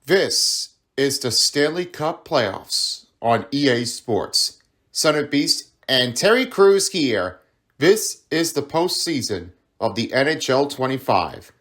This is the Stanley Cup playoffs on EA Sports. Son of Beast and Terry Crews here. This is the postseason of the NHL 25.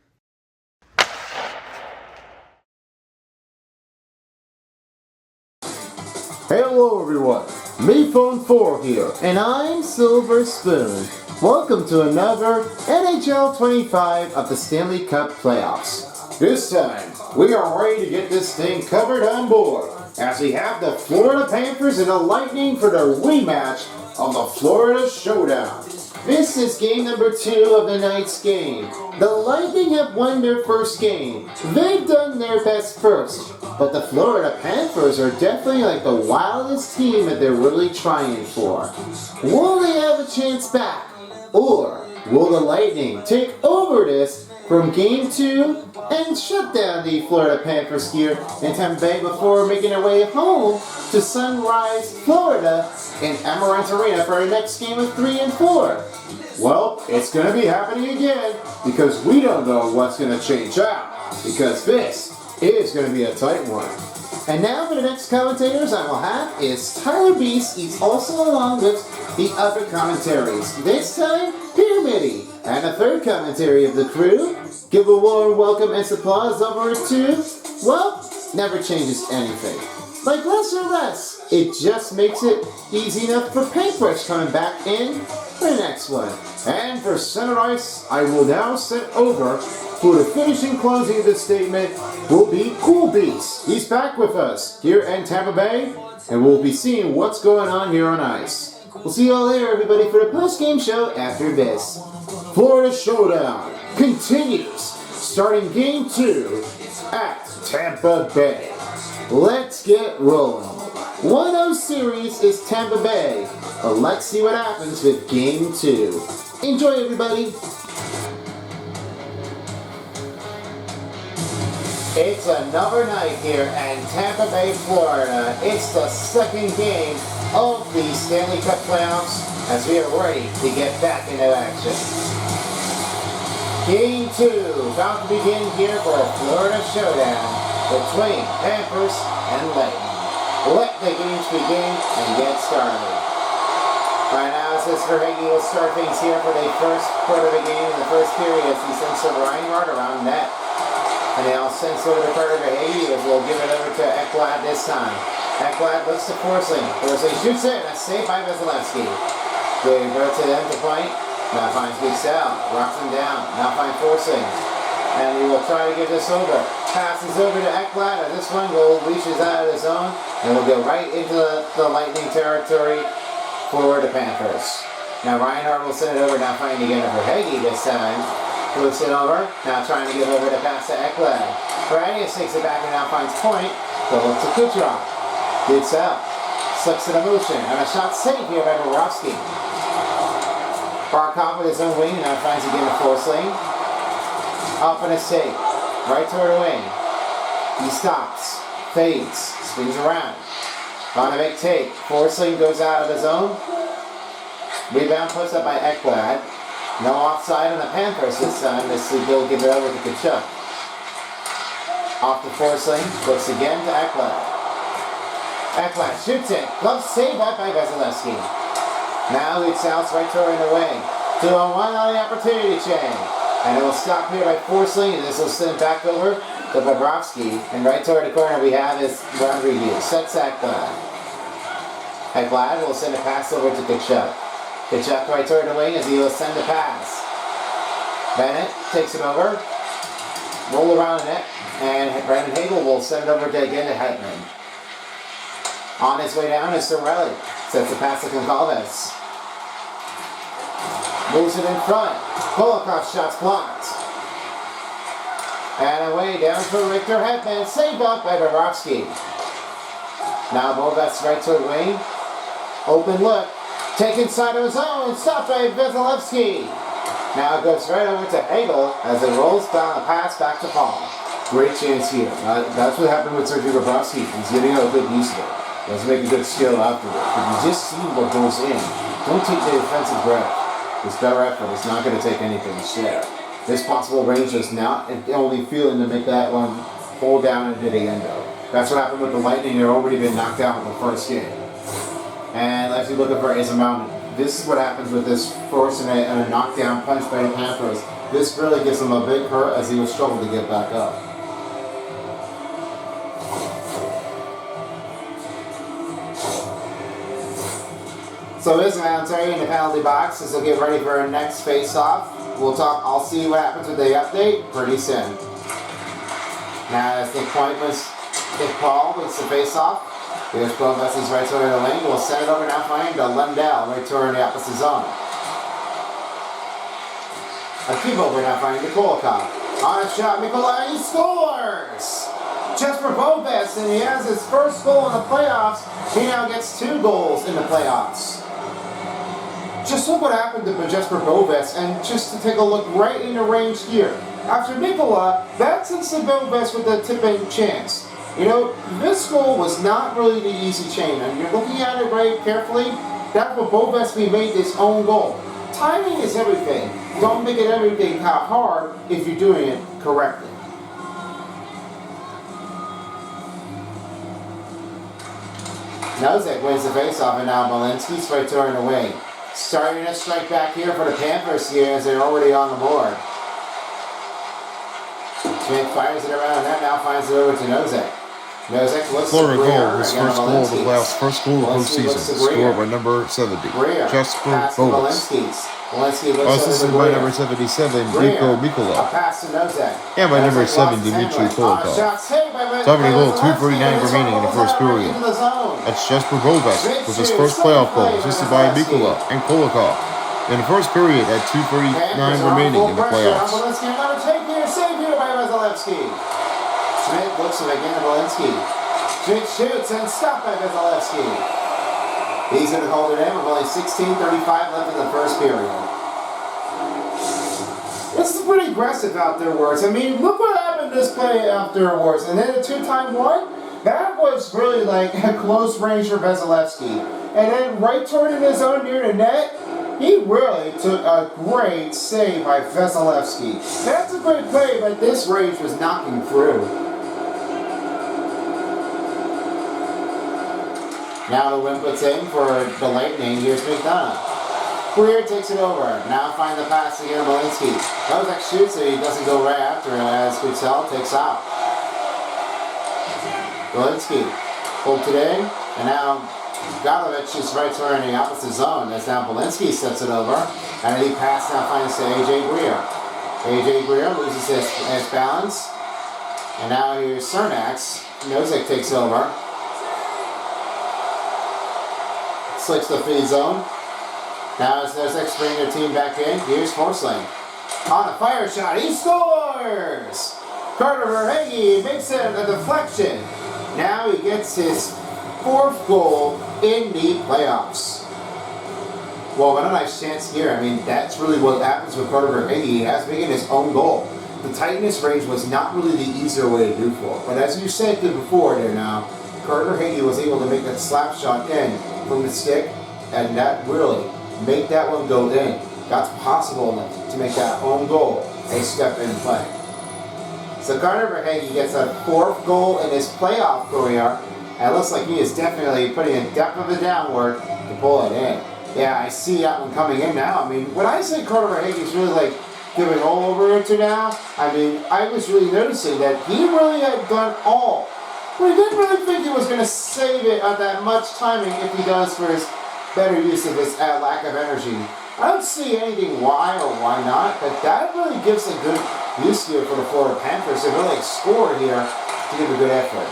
Hello everyone, MePhone4 here, and I'm Silver Spoon. Welcome to another NHL 25 of the Stanley Cup playoffs. This time, we are ready to get this thing covered on board, as we have the Florida Panthers and the Lightning for their rematch of the Florida Showdown. This is game number 2 of the night's game. The Lightning have won their first game. They've done their best first. But the Florida Panthers are definitely like the wildest team that they're really trying for. Will they have a chance back? Or will the Lightning take over this from game 2 and shut down the Florida Panthers here in Tampa Bay before making their way home to Sunrise, Florida in Amaranth Arena for our next game of 3 and 4? Well, it's going to be happening again because we don't know what's going to change out, because this is going to be a tight one. And now for the next commentators I will have is Tyler Beast. He's also along with the other commentaries. This time, Peter Mitty. And the third commentary of the crew. Give a warm welcome and applause over to, well, never changes anything. Like less or less, it just makes it easy enough for Paintbrush coming back in for the next one. And for Center Ice, I will now set over for the finishing closing of this statement will be Cool Beast. He's back with us here in Tampa Bay, and we'll be seeing what's going on here on ice. We'll see you all later, everybody, for the post-game show after this. Florida Showdown continues, starting game 2 at Tampa Bay. Let's get rolling. 1-0 series is Tampa Bay, but let's see what happens with game 2. Enjoy, everybody. It's another night here in Tampa Bay, Florida. It's the second game of the Stanley Cup playoffs as we are ready to get back into action. Game 2 about to begin here for a Florida showdown between Panthers and Lightning. Let the games begin and get started. Right now, Sister Hagee will start things here for the first quarter of the game in the first period as he sends to Reinhardt around net. And they all send over to Carter Hagee as we'll give it over to Ekblad this time. Ekblad looks to Forsling. Forsling shoots it. That's saved by Vasilevsky. They go to them to point. Now finds Big Sal. Rocks him down. Now finds Forsling. And he will try to get this over. Passes over to Ekblad. And this one goal reaches out of the zone. And will go right into the Lightning territory for the Panthers. Now Reinhardt will send it over. Now finding again over Hagee this time. Moves it over, now trying to get over to pass to Ekblad. Bradius takes it back and now finds point. Goes to Kucherov. Gets out. Slips in a motion. And a shot saved here by Bobrovsky. Barkov with his own wing. Now finds again a force lane. Up on his take. Right toward the wing. He stops. Fades. Spins around. On a big take. Force lane goes out of the zone. Rebound puts up by Ekblad. No offside on the Panthers this time. This will give it over to Kachuk. Off the force lane. Looks again to Ekblad. Ekblad shoots it. Glove saved by Vasilevsky. Now it's out right toward the wing. 2-on-1 on the opportunity chain. And it will stop here by force lane. And this will send back over to Bobrovsky. And right toward the corner we have is Rodriguez. Sets Ekblad. Ekblad will send a pass over to Kachuk. Kachuk right toward the wing as he will send the pass. Bennett takes it over. Roll around the net. And Brandon Hagel will send it over again to Hetman. On his way down is Sorelli. Sets the pass to Gonzalez. Moves it in front. Holocaust shots blocked. And away down for Victor Hetman. Saved up by Bobrovsky. Now Bobrovsky right toward the wing. Open look. Taken inside of his own, stopped by Vasilevsky. Now it goes right over to Hagel as it rolls down a pass back to Paul. Great chance here. That's what happened with Sergei Bobrovsky. He's getting a good use of it. Doesn't make a good skill afterward. But you just see what goes in. Don't take the offensive breath. This better effort is not going to take anything share. This possible range is not only feeling to make that one pull down into the endo. That's what happened with the Lightning. They've already been knocked out in the first game. And as you're looking for is a mountain. This is what happens with this force and a knockdown punch by the Panthers. This really gives him a big hurt as he will struggle to get back up. So this man Terry in the penalty box as he'll get ready for our next face-off. I'll see what happens with the update pretty soon. Now as the point was Nick Paul with the face-off. Here's Boves's right toward the lane. We'll send it over now flying to Lundell, right toward the opposite zone. A keep over now finding Nikolakov. On a shot, Nikolai scores! Jesper Boves, and he has his first goal in the playoffs. He now gets 2 goals in the playoffs. Just look what happened to Jesper Boves, and just to take a look right in the range here. After Nikola, that's instant Boves with the tipping chance. You know, this goal was not really the easy chain, and you're looking at it very carefully. That's what Boves made his own goal. Timing is everything. Don't make it everything hard if you're doing it correctly. Nosek wins the faceoff, and now Malinsky's right toward away. Starting to strike back here for the Panthers here as they're already on the board. Schmidt fires it around that, now finds it over to Nosek. Nosek looks Florida Greer, goal, his first goal of the playoffs, first goal of the postseason, scored by number 70, Greer, Jesper pass to Boves. Walensky looks Assisted over to by Greer. number 77, Greer, Niko a Mikula, pass to Nosek. and by number Nosek 7, lost Dmitry Stanley. Kolikov. Shot saved by Somebody goal, Walensky. 2:49 This remaining in the one first goes out period. into the zone. That's Jesper Boves with his first playoff goal, assisted by Mikula and Kolikov. In the first period at 2:39 remaining in the playoffs. Walensky, another take here, save here by Vasilevsky. Schmidt looks at again at Walensky. Schmidt shoots and stopped by Vasilevsky. He's going to hold it in with only 16:35 left in the first period. This is pretty aggressive afterwards. I mean, look what happened this play afterwards. And then a 2-time one, that was really like a close range for Vasilevsky. And then right toward in his own near the net, he really took a great save by Vasilevsky. That's a great play, but this range was knocking through. Now the win puts in for the Lightning. Here's McDonough. Greer takes it over. Now find the pass again to Malinsky. Nosek shoots it. He doesn't go right after it as Gutsel takes out. Malinsky pulled it in. And now Galovich is right toward in the opposite zone as now Malinsky sets it over. And he passes now finds to A.J. Greer. A.J. Greer loses his balance. And now here's Cernax. Nosek takes over. Slicks the feed zone. Now as Nosek bring their team back in, here's Forsling. On a fire shot, he scores! Carter Verhage makes it a deflection. Now he gets his 4th goal in the playoffs. Well, what a nice chance here. I mean, that's really what happens with Carter Verhage. He has making his own goal. The tightness range was not really the easier way to do for it. But as you said before there now, Carter Verhage was able to make that slap shot in from the stick, and that really make that one go in. That's possible to make that own goal a step in play. So Carter Verhage gets a 4th goal in his playoff career, and it looks like he is definitely putting a depth of a downward to pull it in. Yeah, I see that one coming in now. I mean, when I say Carter Verhage is really like giving all over into now, I mean, I was really noticing that he really had done all. But he didn't really think he was going to save it at that much timing if he does for his better use of his lack of energy. I don't see anything why or why not, but that really gives a good use here for the Florida Panthers to really score here to give a good effort.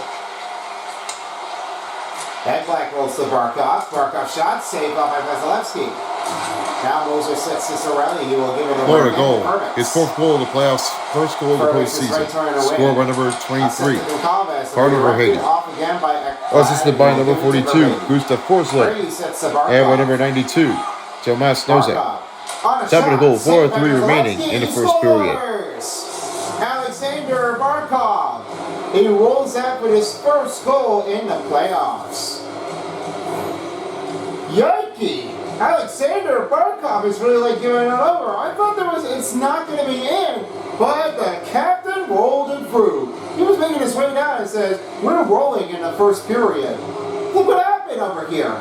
That black rolls to Barkov. Barkov shot saved off by Vasilevsky. Now Moser sets this O'Reilly. He will give it a Florida goal, his 4th goal of the playoffs, first goal of the postseason, scored by number 23, Carter Verhage. Assisted by number 42, Gustav Forsling, and by number 92, Tomas Nosek. Top of the goal, 4:03 remaining in the first period. Alexander Barkov. He rolls out with his first goal in the playoffs. Yikes! Alexander Barkov is really like giving it over. I thought it's not going to be in, but the captain rolled it through. He was making his way down and says, "We're rolling in the first period." Look what happened over here.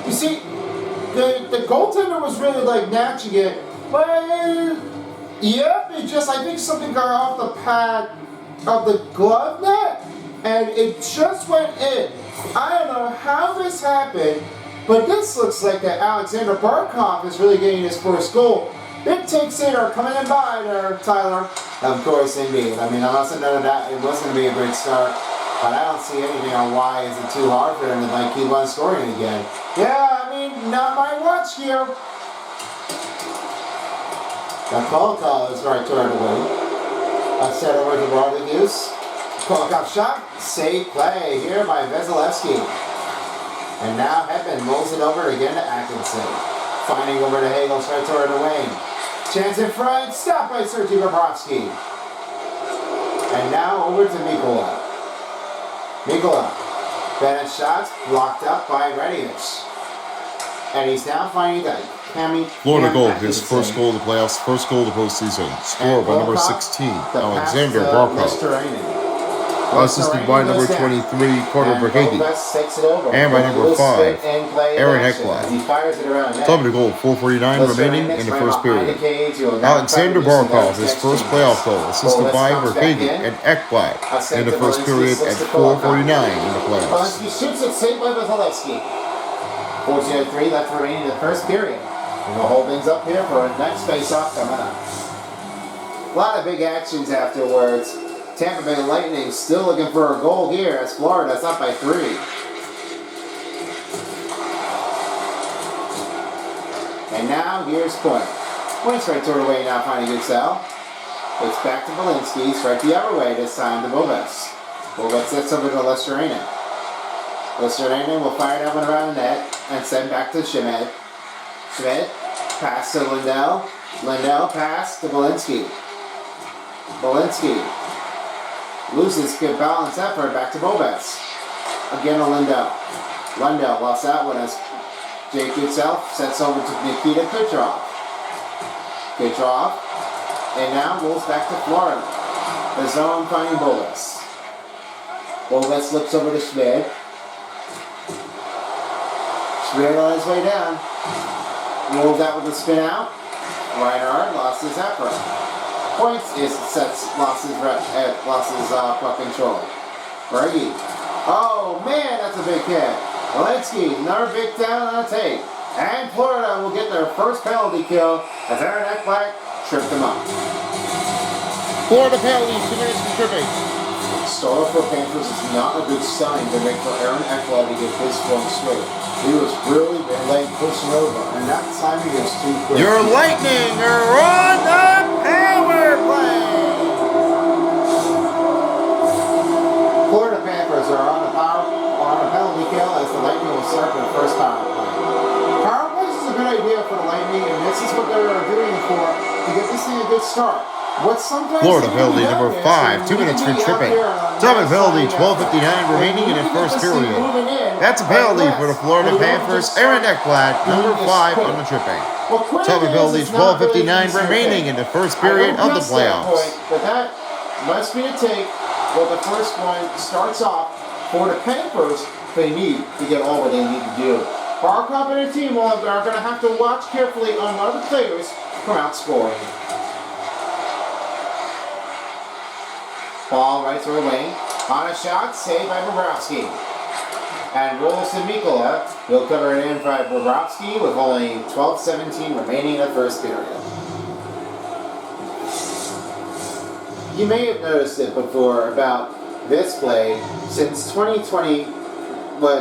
You see, the goaltender was really like matching it, but yep, I think something got off the pad of the glove net, and it just went in. I don't know how this happened, but this looks like that Alexander Barkov is really getting his first goal. Big takes in are coming in by there, Tyler. Of course, indeed. I mean, I must have known that it was going to be a great start, but I don't see anything on why is it too hard for them to like keep on scoring again. Yeah, I mean, not my watch here. The call is right toward the wing. A set over to Rodriguez. Kolakov shot. Safe play here by Vasilevsky. And now Hedman rolls it over again to Atkinson. Finding over to Hagel right toward the wing. Chance in front, stopped by Sergei Bobrovsky. And now over to Mikola. Bennett shots blocked up by Radius. And he's now finding that Florida goal, his first goal of the playoffs, first goal of the postseason. Scored by number 16, Alexander Barkov. Assisted by number 23, Carter Verhage. And by number 5, Aaron Ekblad. Time to goal, 4:49 remaining in the first period. Alexander Barkov, his first playoff goal, assisted by Verhage and Ekblad in the first period at 4:49 in the playoffs. He shoots it, saved by Vasilevsky. 14:03 left remaining in the first period. And we'll hold things up here for our next face-off coming up. A lot of big actions afterwards. Tampa Bay Lightning still looking for a goal here as Florida's up by 3. And now here's Point. Point's right toward away now finding good sell. It's back to Belinsky, straight the other way this time to Boves. Boves sets over to Lesterinen. Lesterinen will fire that one around the net and send back to Schmidt. Schmidt, pass to Lindell. Lindell, pass to Belinsky. Belinsky loses good balance effort back to Boves. Again to Lindell. Lindell lost that one as Jake Gutself sets over to Nikita Kucherov. Kucherov, and now rolls back to Florida. The zone finding Boves. Boves looks over to Schmidt. Schmidt on his way down. Rolls out with a spin out. Reinhardt lost his effort. Points lost his puck control. Berge. Oh man, that's a big hit. Walensky, another big down on a take. And Florida will get their first penalty kill as Aaron Ekblad tripped them up. Florida penalty, 2 minutes for tripping. Start for Panthers is not a good sign to make for Aaron Ekblad to get his one straight. He was really late pushing over, and that timing is too quick. Your Lightning are on the power play. Florida Panthers are on a penalty kill as the Lightning will start their first power play. Power plays is a good idea for the Lightning, and this is what they are doing to get this thing a good start. Florida penalty number 5, 2 minutes for tripping. Time penalty, 12:59 remaining in the first period. That's a penalty for the Florida Panthers. Aaron Ekblad, number 5 on the tripping. Time penalty, 12:59 remaining in the first period of the playoffs. But that must be a take. Well, the first one starts off for the Panthers. They need to get all what they need to do. Barkov and their team are going to have to watch carefully on other players from outscoring. Ball right through lane. On a shot, saved by Bobrovsky. And rolls to Mikola. He'll cover it in by Bobrovsky with only 12:17 remaining in the first period. You may have noticed it before about this play. Since 2020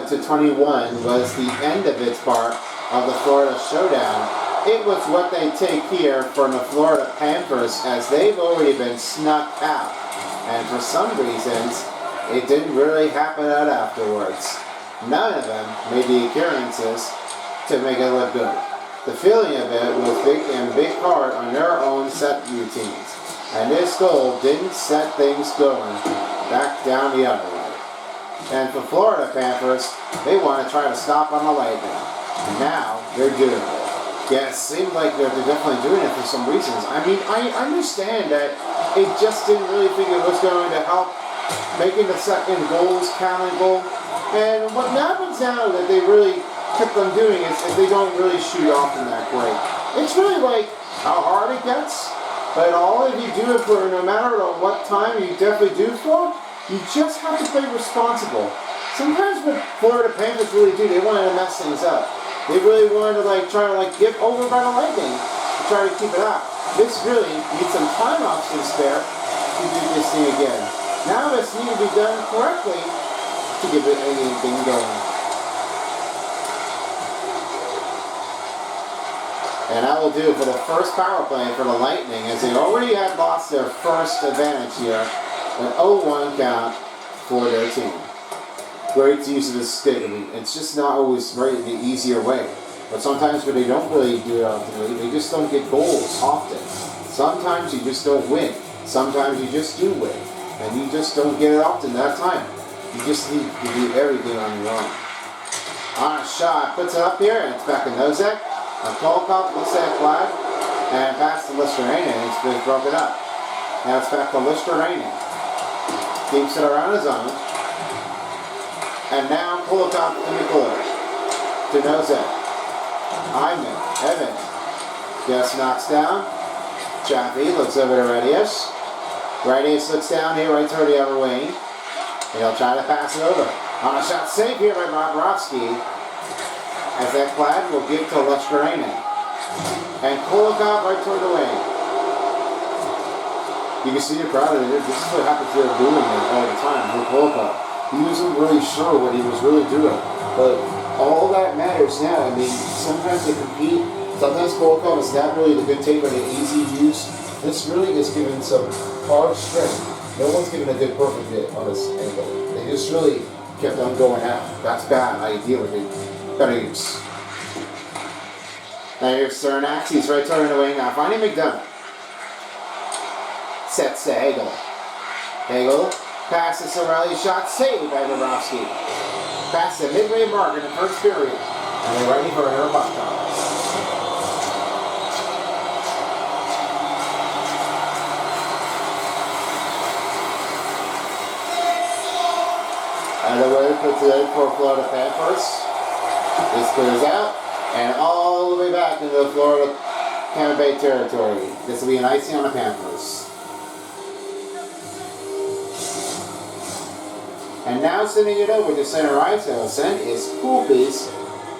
to 21 was the end of its part of the Florida Showdown, it was what they take here from the Florida Panthers as they've already been snuck out. And for some reasons, it didn't really happen out afterwards. None of them made the appearances to make it look good. The feeling of it was big part on their own set routines. And this goal didn't set things going back down the other way. And for Florida Panthers, they want to try to stop on the Lightning. And now they're doing it. Yeah, it seemed like they're definitely doing it for some reasons. I mean, I understand that it just didn't really think it was going to help making the second goals countable. And what happens now that they really kept on doing is they don't really shoot often that great. It's really like how hard it gets, but all if you do it for no matter what time you definitely do it for, you just have to play responsible. Sometimes what Florida Panthers really do, they want to mess things up. They really want to try to get over by the Lightning to try to keep it out. This really needs some time options there to do this thing again. Now this needs to be done correctly to give it anything going. And that will do for the first power play for the Lightning, as they already had lost their first advantage here. An 0-1 count for their team. Great use of the stick. I mean, it's just not always the easier way. But sometimes when they don't really do it ultimately, they just don't get goals often. Sometimes you just don't win. Sometimes you just do win. And you just don't get it often that time. You just need to do everything on your own. On a shot, puts it up here, and it's back in Nosek. And Kolkov looks at flag, and pass to Listerine, and it's been broken up. Now it's back to Listerine. Keeps it around his own. And now Kolkov in the corner. To Nosek. Hyman, Evans. Just knocks down. Chaffee looks over to Radius. Radius looks down here right toward the other wing. And he'll try to pass it over. On a shot save here by Bobrovsky. As that flag will give to Leskarainen. And Kolokov right toward the wing. You can see the crowd in there. This is what happens to doing it all the time with Kolokov. He wasn't really sure what he was really doing. But all that matters now. I mean, sometimes they compete. Sometimes Kolokov is not really the good take on the easy use. This really is giving some hard strength. No one's giving a good perfect hit on this angle. They just really kept on going out. That's bad. Ideally, better use. Now here's Cernak. He's right turning away now. Finding McDonough. Sets to Hagel. Hagel passes to Riley. Shot saved by Bobrovsky. Pass the midway mark in the first period. And they're ready for another puck shot. And the way puts it in for Florida Panthers. This clears out. And all the way back into the Florida Tampa Bay territory. This will be an icing on the Panthers. And now sending it over to center ice, send is cool piece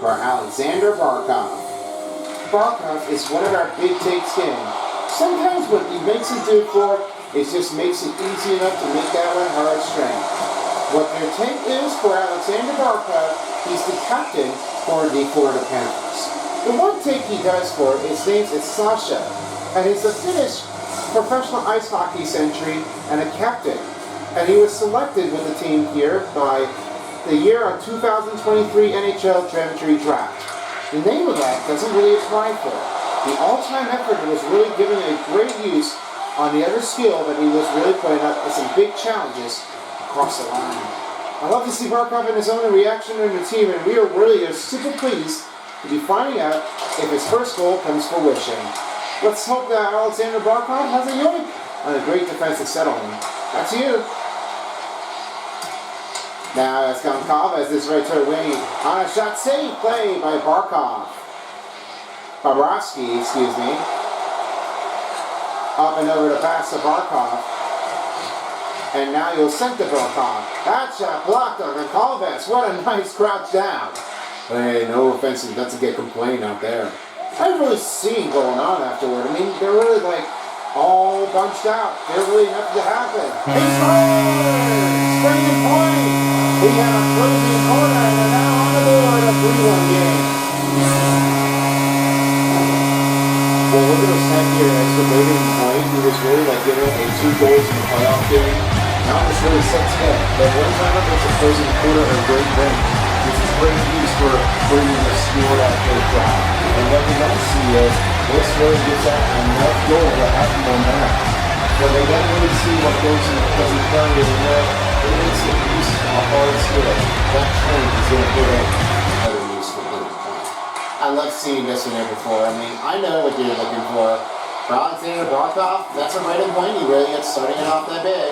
for Alexander Barkov. Barkov is one of our big takes in. Sometimes what he makes it do for is just makes it easy enough to make that one hard strength. What their take is for Alexander Barkov, he's the captain for the Florida Panthers. The one take he does for it, his name is Sasha, and he's a Finnish professional ice hockey century and a captain. And he was selected with the team here by the year of 2023 NHL Gentry Draft. The name of that doesn't really apply for it. The all-time effort was really given a great use on the other skill that he was really putting up with some big challenges across the line. I love to see Barkov in his own reaction in the team, and we are really super pleased to be finding out if his first goal comes to fruition. Let's hope that Alexander Barkov has a yoink on a great defensive settlement. That's you. Now it's Gonkov as this right to wing on a shot save play by Barkov. Bobrovsky, excuse me. Up and over to pass to Barkov. And now you'll send to Barkov. That shot blocked on Gonkov. What a nice crouch down. Hey, no offense, doesn't get complained out there. I didn't really see going on afterward. I mean, they're really all bunched out. There's really nothing to happen. He scores! Springing point! We have a closing corner and they're now on the board, a 3-1 game. Well, look at us here as the waiting point. He was really giving a 2 goals in the playoff game. Now this really sets him. But one time up it's a closing quarter or a great win. This is great news for bringing the score out to the crowd. And what we don't see is this really gets out enough goal to have momentum. When they don't really see what goes in the closing period in there, it makes it use a hard skill. That train is going to put in better use for the point. I love seeing this one there before. I mean, I know what you're looking for. For Alexander Barkov, that's a right point. He really gets starting it off that big.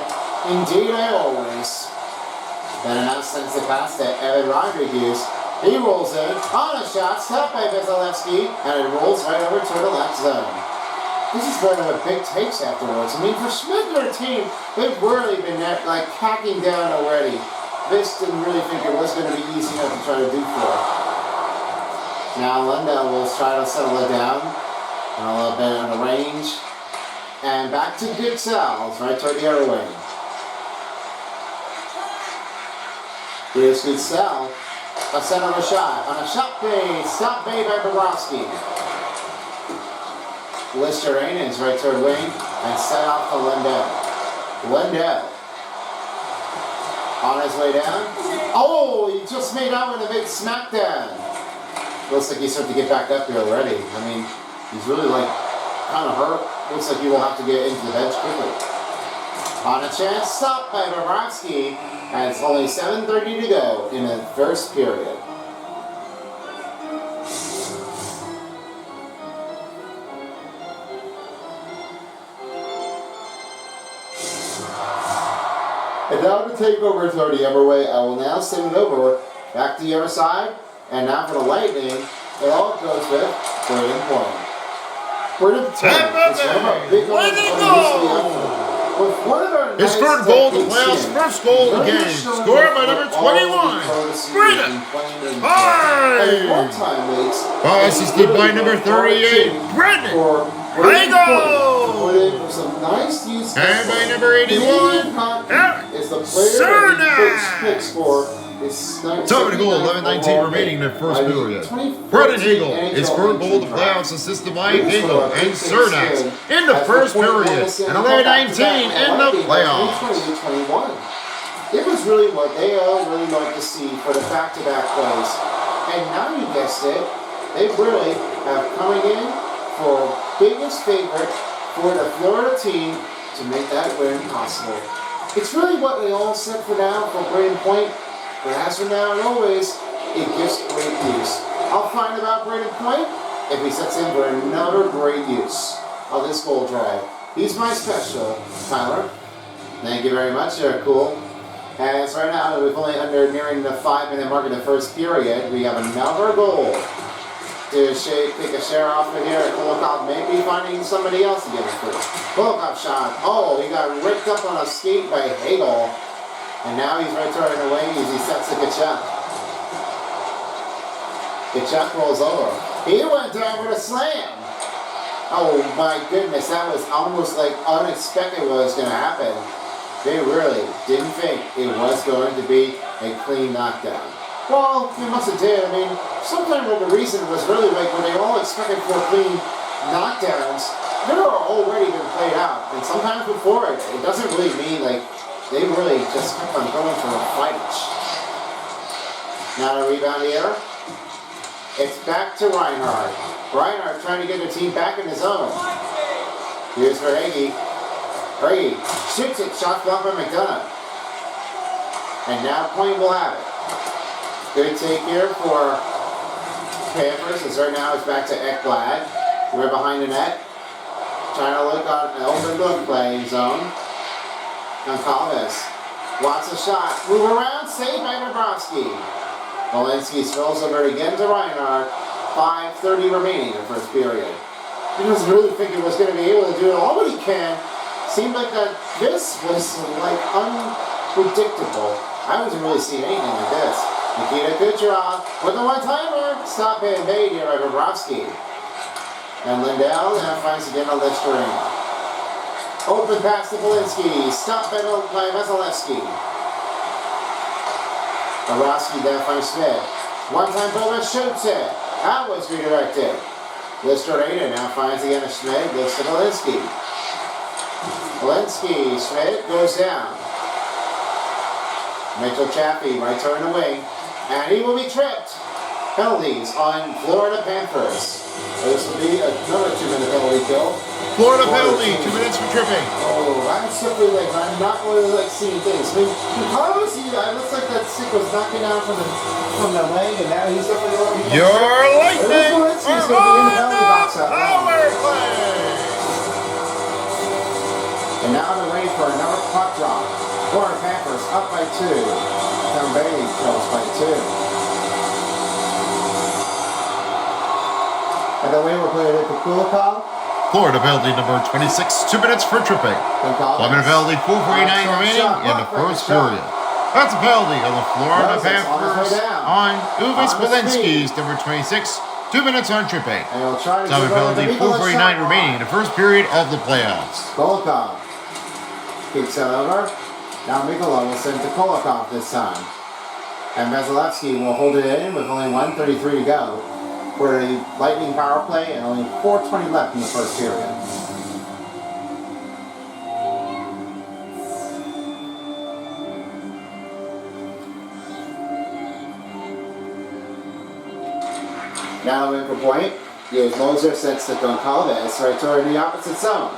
Indeed, I always. Then now sends the pass to Evan Rodriguez. He rolls in on a shot, stopped by Vasilevsky, and it rolls right over to the left zone. This is one of the big takes afterwards. I mean, for Schmidt and their team, they've really been like hacking down already. This didn't really think it was going to be easy enough to try to do for it. Now Lundell will try to settle it down. And a little bit on the range. And back to Good Sal's, right toward the other wing. Here's Good Sal. A set of a shot. On a shot base. Stop made by Bobrovsky. Lister Ainans right toward wing. And set off to Lundell. Lundell. On his way down. Oh, he just made out with a big smackdown. Looks like he's starting to get back up here already. I mean, he's really like kind of hurt. Looks like he will have to get into the bench quickly. On a chance, stopped by Bobrovsky. And it's only 7:30 to go in the first period. And now to take over to the other way, I will now send it over back to the other side. And now for the Lightning, it all goes with Braden Point. Braden Point is one of our big ones with one of our His third goal of the playoffs, first goal of the game, scored by number 21, Braden Point. Assisted by number 38, Brendan Rego. Some nice use. And by number 81, is the player that he picks for. Time to goal, 11:19 remaining in the first period. Brendan Hagel, his third goal of the playoffs, assisted by Hagel and Cernak in the first period, and 11:19 in the playoffs. It was really what they all really like to see for the back-to-back plays. And now you guessed it, they really have coming in for biggest favorite for the Florida team to make that win possible. It's really what they all said for now for Braden Point. But as for now and always, it gives great use. I'll find about Braden Point if he sets in for another great use of this goal drive. He's my special, Tyler. Thank you very much, you're cool. As right now, we've only nearing the 5-minute mark in the first period. We have another goal to take a share off of here. Kulikov may be finding somebody else to get it for. Kulikov shot. Oh, he got ripped up on a skate by Hagel. And now he's right turning away as he sets a Kachuk. Kachuk rolls over. He went down with a slam. Oh my goodness, that was almost like unexpected what was going to happen. They really didn't think it was going to be a clean knockdown. Well, they must have did. I mean, sometimes the reason was really like when they all expected for clean knockdowns, they're already been played out. And sometimes before it doesn't really mean like they really just kept on going for a fight. Now the rebound here. It's back to Reinhardt. Reinhardt trying to get the team back in the zone. Here's for Hagee. Hagee shoots it. Shot blocked by McDonough. And now Point will have it. Good take here for Panthers. As right now it's back to Ekblad. We're behind the net. Trying to look on an open look playing zone. Goncalves. Wants a shot. Move around. Saved by Bobrovsky. Walensky spills over again to Reinhardt. 5:30 remaining in the first period. He doesn't really think he was going to be able to do it all, but he can. Seemed like that this was like unpredictable. I wasn't really seeing anything like this. Nikita Kucherov with the one-timer. Stop it made here by Bobrovsky. And Lindell now finds again a Listerine. Open pass to Walensky. Stop by Vasilevsky. Bobrovsky then finds Smith. One-time Boba shoots it. That was redirected. Listerine now finds again a Schmidt. Goes to Walensky. Walensky, Schmidt goes down. Mitchell Chaffee right turn away. And he will be tripped. Penalties on Florida Panthers. This will be another 2-minute penalty kill. Florida penalty, 2 minutes for tripping. Oh, I'm simply like, I'm not really like seeing things. I mean, Carlos, it looks like that stick was knocking down from the leg, and now he's definitely over. Your Lightning are on the power play. And now they're ready for another puck drop. Florida Panthers up by 2. Tampa Bay trails by 2. And the way we're playing it to Kulikov. Florida penalty number 26, 2 minutes for tripping. 5-minute penalty, 4:49 remaining in the first period. That's a penalty on the Florida Panthers on Uwe Smolinski's number 26, 2 minutes on tripping. 7-minute penalty, 4:49 remaining in the first period of the playoffs. Kulikov kicks it over. Now Mikula will send to Kulikov this time. And Vasilevsky will hold it in with only 1:33 to go. For a Lightning power play and only 4:20 left in the first period. Now in for point, James Moser sets to Goncalves right toward the opposite zone.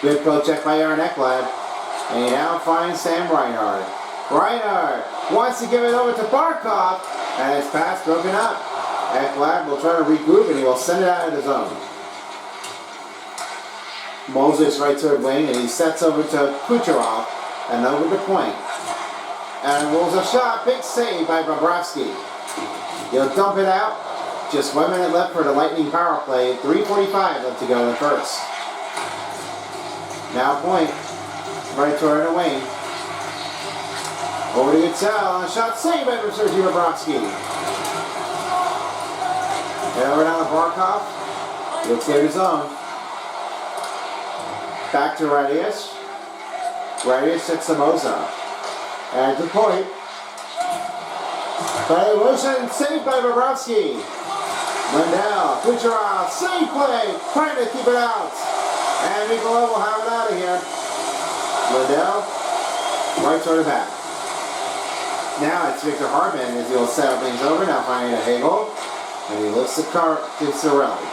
Good pro check by Aaron Ekblad, and he now finds Sam Reinhart. Reinhart wants to give it over to Barkov, and his pass broken up. Ekblad will try to regroup and he will send it out of the zone. Moses right toward wing and he sets over to Kucherov and over the point. And rolls a shot, big save by Bobrovsky. He'll dump it out. Just 1 minute left for the Lightning power play. 3:45 left to go in the first. Now point, right toward the wing. Over to Gutzel, a shot saved by Sergei Bobrovsky. And over down to Barkov. He'll clear his zone. Back to Radius. Radius sets the Moza. And to point. But it wasn't saved by Bobrovsky. Lindell, Kucherov, save play, trying to keep it out. And Mikula will have it out of here. Lindell, right toward the back. Now it's Victor Hartman as he'll settle things over. Now finding a Hagel. And he lifts the car to Cirelli.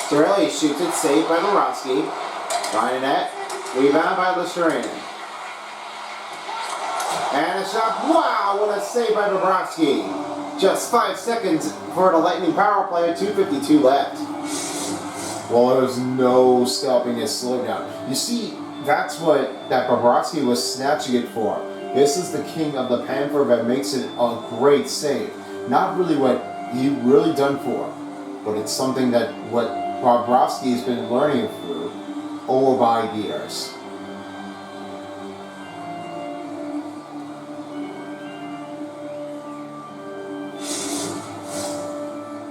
Cirelli shoots it, saved by Borowski. Behind the net, rebound by Lestrange. And a shot, wow, what a save by Bobrovsky. Just 5 seconds for the Lightning power play, 2:52 left. Well, there was no stopping his slowdown. You see, that's what that Bobrovsky was snatching it for. This is the king of the Panther that makes it a great save. Not really what he really done for, but it's something that what Bobrovsky has been learning through over the years.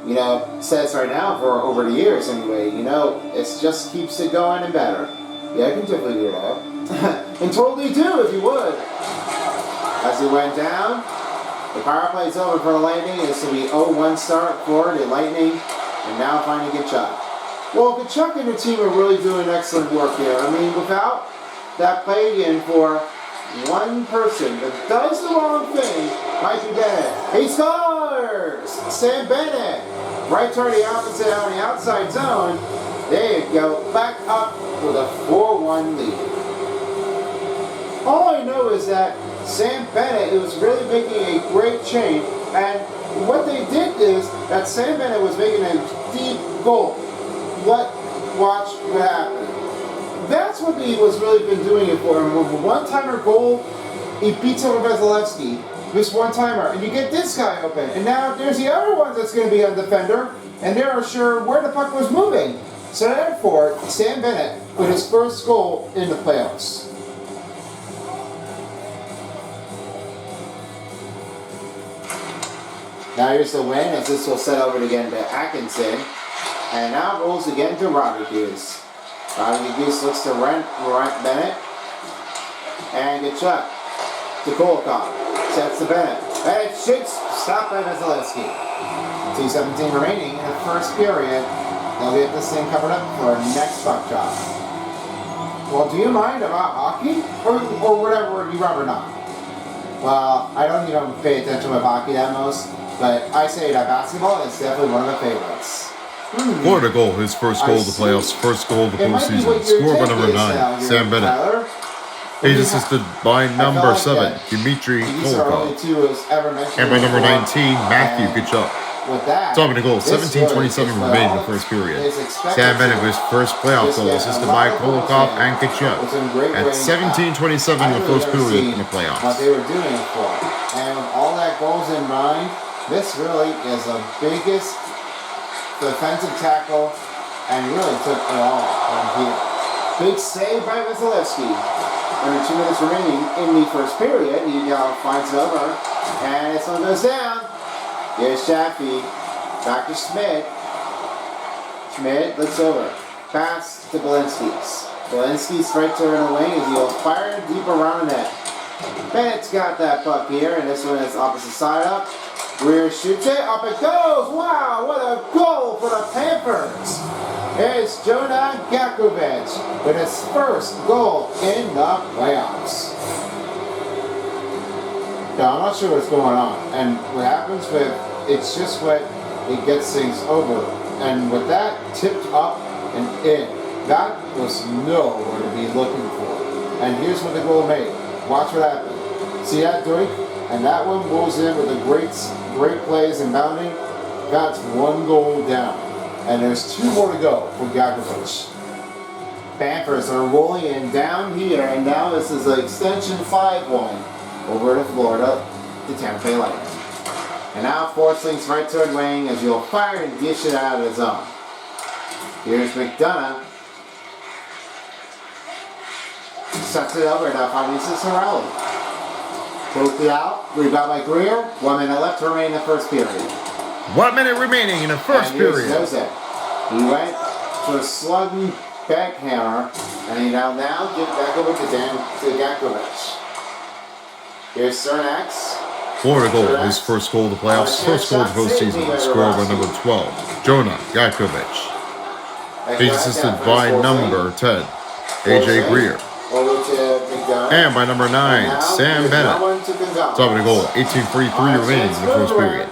You know, says right now for over the years anyway, you know, it just keeps it going and better. Yeah, I can definitely do that. And totally do if you would. As he went down, the power play is over for the Lightning. It's going to be 0-1 start for the Lightning. And now finding Tkachuk. Well, Tkachuk and the team are really doing excellent work here. I mean, without that play in for one person that does the wrong thing, might be Bennett. He scores! Sam Bennett. Right toward the opposite on the outside zone. There you go. Back up with a 4-1 lead. All I know is that Sam Bennett was really making a great change, and what they did is that Sam Bennett was making a deep goal. Watch what happened. That's what he was really been doing it for him. With a one-timer goal, he beats over Vasilevsky. This one-timer, and you get this guy open. And now there's the other one that's going to be on defender, and they're not sure where the puck was moving. So therefore, Sam Bennett with his first goal in the playoffs. Now here's the win as this will set over again to Atkinson. And now it rolls again to Robert Hughes. Robert Hughes looks to Brent Bennett. And Tkachuk to Kulikov. Sets to Bennett. Bennett shoots. Stopped by Vasilevsky. 2:17 remaining in the first period. They'll get this thing covered up for our next puck drop. Well, do you mind about hockey? Or whatever you rub or not? Well, I don't even pay attention with hockey that most. But I say that basketball is definitely one of my favorites. Florida goal, his first goal of the playoffs, first goal of the postseason. Scored by number 9, Sam Bennett. He's assisted by number 7, Dmitry Kulikov. And by number 19, Matthew Tkachuk. with that, Top of the goal, this really 17:27 is what remaining in all the first period. is expected Sam Bennett to. with his first playoff Just goal, get assisted a by lot of goals Kolokov in and Kachuk with some great at wings. 17:27 in the really first never period seen in the what they playoffs. were doing it for. And with all that goals in mind, this really is the biggest defensive tackle and really took it all on here. Big save by Vasilevsky. Under 2 minutes remaining in the first period. He finds it over. And this one goes down. Here's Shaffy. Back to Schmidt. Schmidt looks over. Pass to Belinsky's. Belinsky's right to in the wing as he'll fire deep around the net. Bennett's got that puck here, and this one is opposite side up. Greer shoots it, up it goes! Wow, what a goal for the Panthers! Here's Jonah Gakovic with his first goal in the playoffs. Now, I'm not sure what's going on, and what happens with it's just what it gets things over. And with that tipped up and in, that was nowhere to be looking for. And here's what the goal made. Watch what happened. See that doink? And that one moves in with a great plays and bounding. That's one goal down. And there's 2 more to go for Gakovic. Panthers are rolling in down here, and now this is an extension 5-1 over to Florida, the Tampa Bay Lightning. And now Forsling's right toward wing as he'll fire and dish it out of the zone. Here's McDonough. Sets it over now, finding Cicerelli. Poked it out, rebound by Greer. 1 minute left to remain in the first period. 1 minute remaining in the first period. He went to a slugging backhammer, and he now get back over to Gakovic. Here's Cernax. Florida goal, his first goal of the playoffs, first goal of the postseason, scored by number 12, Jonah Gakovic. He's assisted by number 10, AJ Greer. And by number 9, Sam Bennett. Top of the goal, 18:43 remaining in the first period.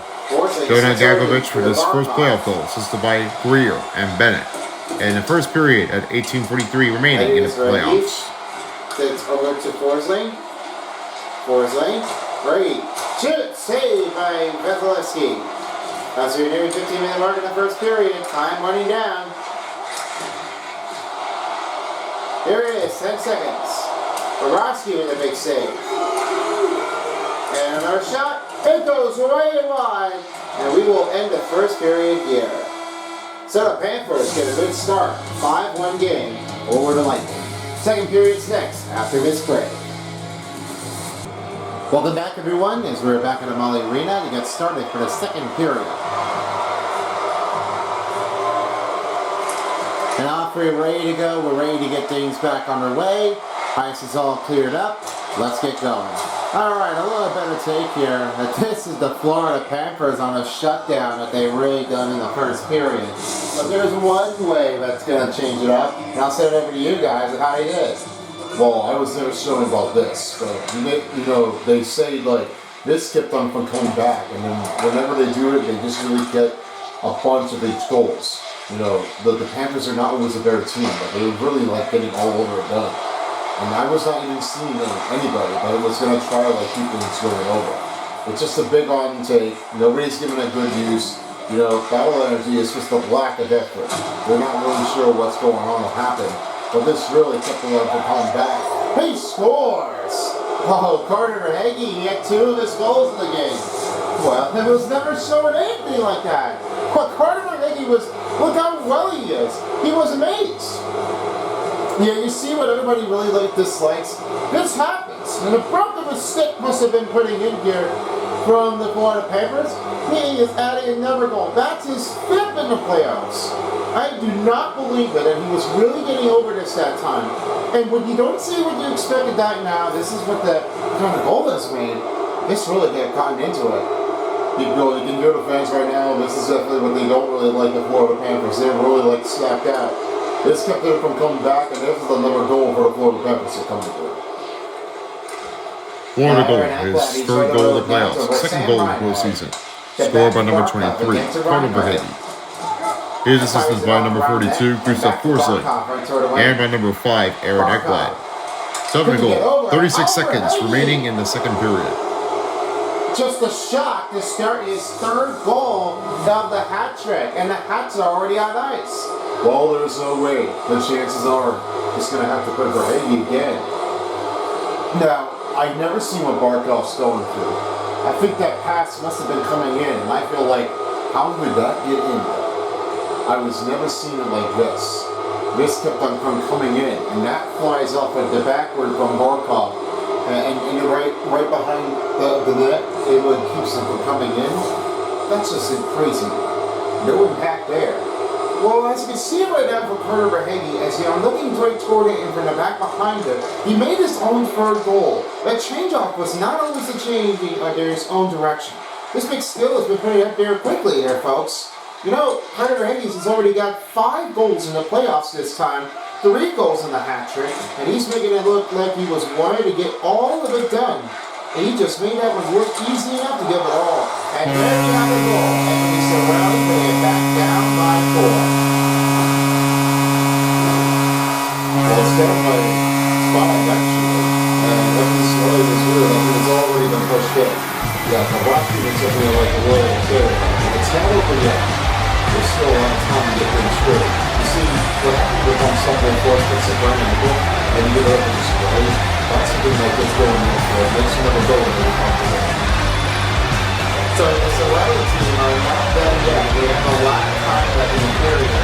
Jonah Gakovic with his first playoff goal, assisted by Greer and Bennett. And in the first period at 18:43 remaining in the playoffs. It's over to Forsling. Great. Shoot, save by Vasilevsky. As we're nearing 15-minute mark in the first period, time running down. Here it is, 10 seconds. Borowski with a big save. And another shot. It goes way wide. And we will end the first period here. So the Panthers get a good start. 5-1 game over the Lightning. Second period's next after this break. Welcome back, everyone, as we're back at Amalie Arena to get started for the second period. And off we're ready to go. We're ready to get things back on our way. Ice is all cleared up. Let's get going. Alright, a little better take here. This is the Florida Panthers on a shutdown that they really done in the first period. But there's one way that's going to change it up. And I'll send it over to you guys and how they did. Well, I was never sure about this, but you know, they say like this kept them from coming back, and then whenever they do it, they just really get a bunch of these goals. You know, the Panthers are not always a better team, but they were really like getting all over it done. And I was not even seeing anybody, but it was gonna try like keep things going over. It's just a big on take. Nobody's giving it good use. You know, battle energy is just a lack of effort. They're not really sure what's going on to happen. But this really kept them from coming back. He scores! Oh, Carter Hagee, he had 2 of his goals in the game. Well, it was never showing anything like that. But Carter Hagee was, look how well he is. He was amazed. Yeah, you see what everybody really dislikes? This happens. And the broke of a stick must have been putting in here from the Florida Panthers. He is adding another goal. That's his 5th in the playoffs. I do not believe it, and he was really getting over this that time. And when you don't see what you expected that now, this is what the kind of goal has made. This really got gotten into it. You can go to fans right now. This is definitely what they don't really like the Florida Panthers. They're really like snapped out. This kept them from coming back, and this is another goal for the Florida Panthers to come to do. Florida goal, his third goal of the playoffs, second goal of the postseason. Scored by number 23, Carter Hagee. He is assisted by number 42, Gustav Forsling, and by number 5, Aaron Ekblad. Second goal, 36 seconds remaining in the second period. Just a shot to start his third goal of the hat trick, and the Hats are already on ice. Well, there's no way. The chances are he's going to have to put Verhage again. Now, I've never seen what Barkov's going through. I think that pass must have been coming in, and I feel like, how did that get in? I was never seen it like this. This kept on coming in, and that flies off at the backward from Barkov, and right behind the net, it would keep them from coming in. That's just crazy. No impact there. Well, as you can see right now for Carter Verhage, as I'm looking right toward it and from the back behind it, he made his own third goal. That changeoff was not always a change in his own direction. This big skill has been put up there quickly there, folks. You know, Carter Verhage has already got 5 goals in the playoffs this time, 3 goals in the hat trick, and he's making it look like he was wanting to get all of it done. And he just made that one look easy enough to give it all. And there you have the goal. And he's surrounded, bring it back down by 4. Well, it's down by 5, actually. And what he's really was really like it was already been pushed in. Yeah, Milwaukee was something like a royal too. It's not over yet. There's still a lot of time to get things through. You see, what happened with on Sunday force puts a burn ankle, and you get it up and score. That's something that gets going there for it. Makes you never go really comfortable. So the Sorelli team are not done yet. They have a lot of time left in the period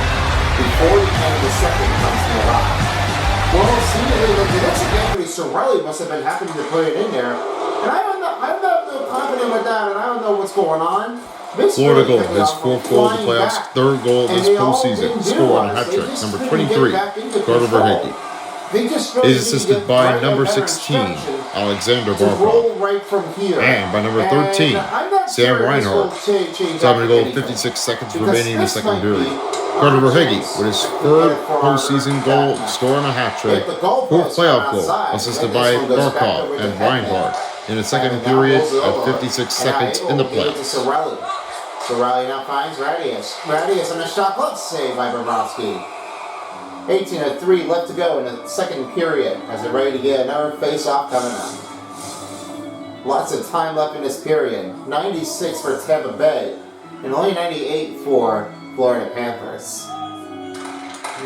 before the end of the second comes to the line. Well, seemingly, it looks like Anthony Sorelli must have been happy to put it in there. And I'm not real confident with that, and I don't know what's going on. Florida goal, his 4th goal of the playoffs, 3rd goal of this postseason, score on a hat trick, number 23, Carter Verhage. Is assisted by number 16, Alexander Barkov, and by number 13, Sam Reinhart. Time to go, 56 seconds remaining in the second period. Carter Verhage with his 3rd postseason goal, scoring a hat trick, 4th playoff goal, assisted by Barkov and Reinhart in the second period at 56 seconds in the playoffs. Sorelli now finds Radius. Radius on a shot clock save by Bobrovsky. 18:03 left to go in the second period as they're ready to get another face-off coming up. Lots of time left in this period. 96 for Tampa Bay and only 98 for Florida Panthers.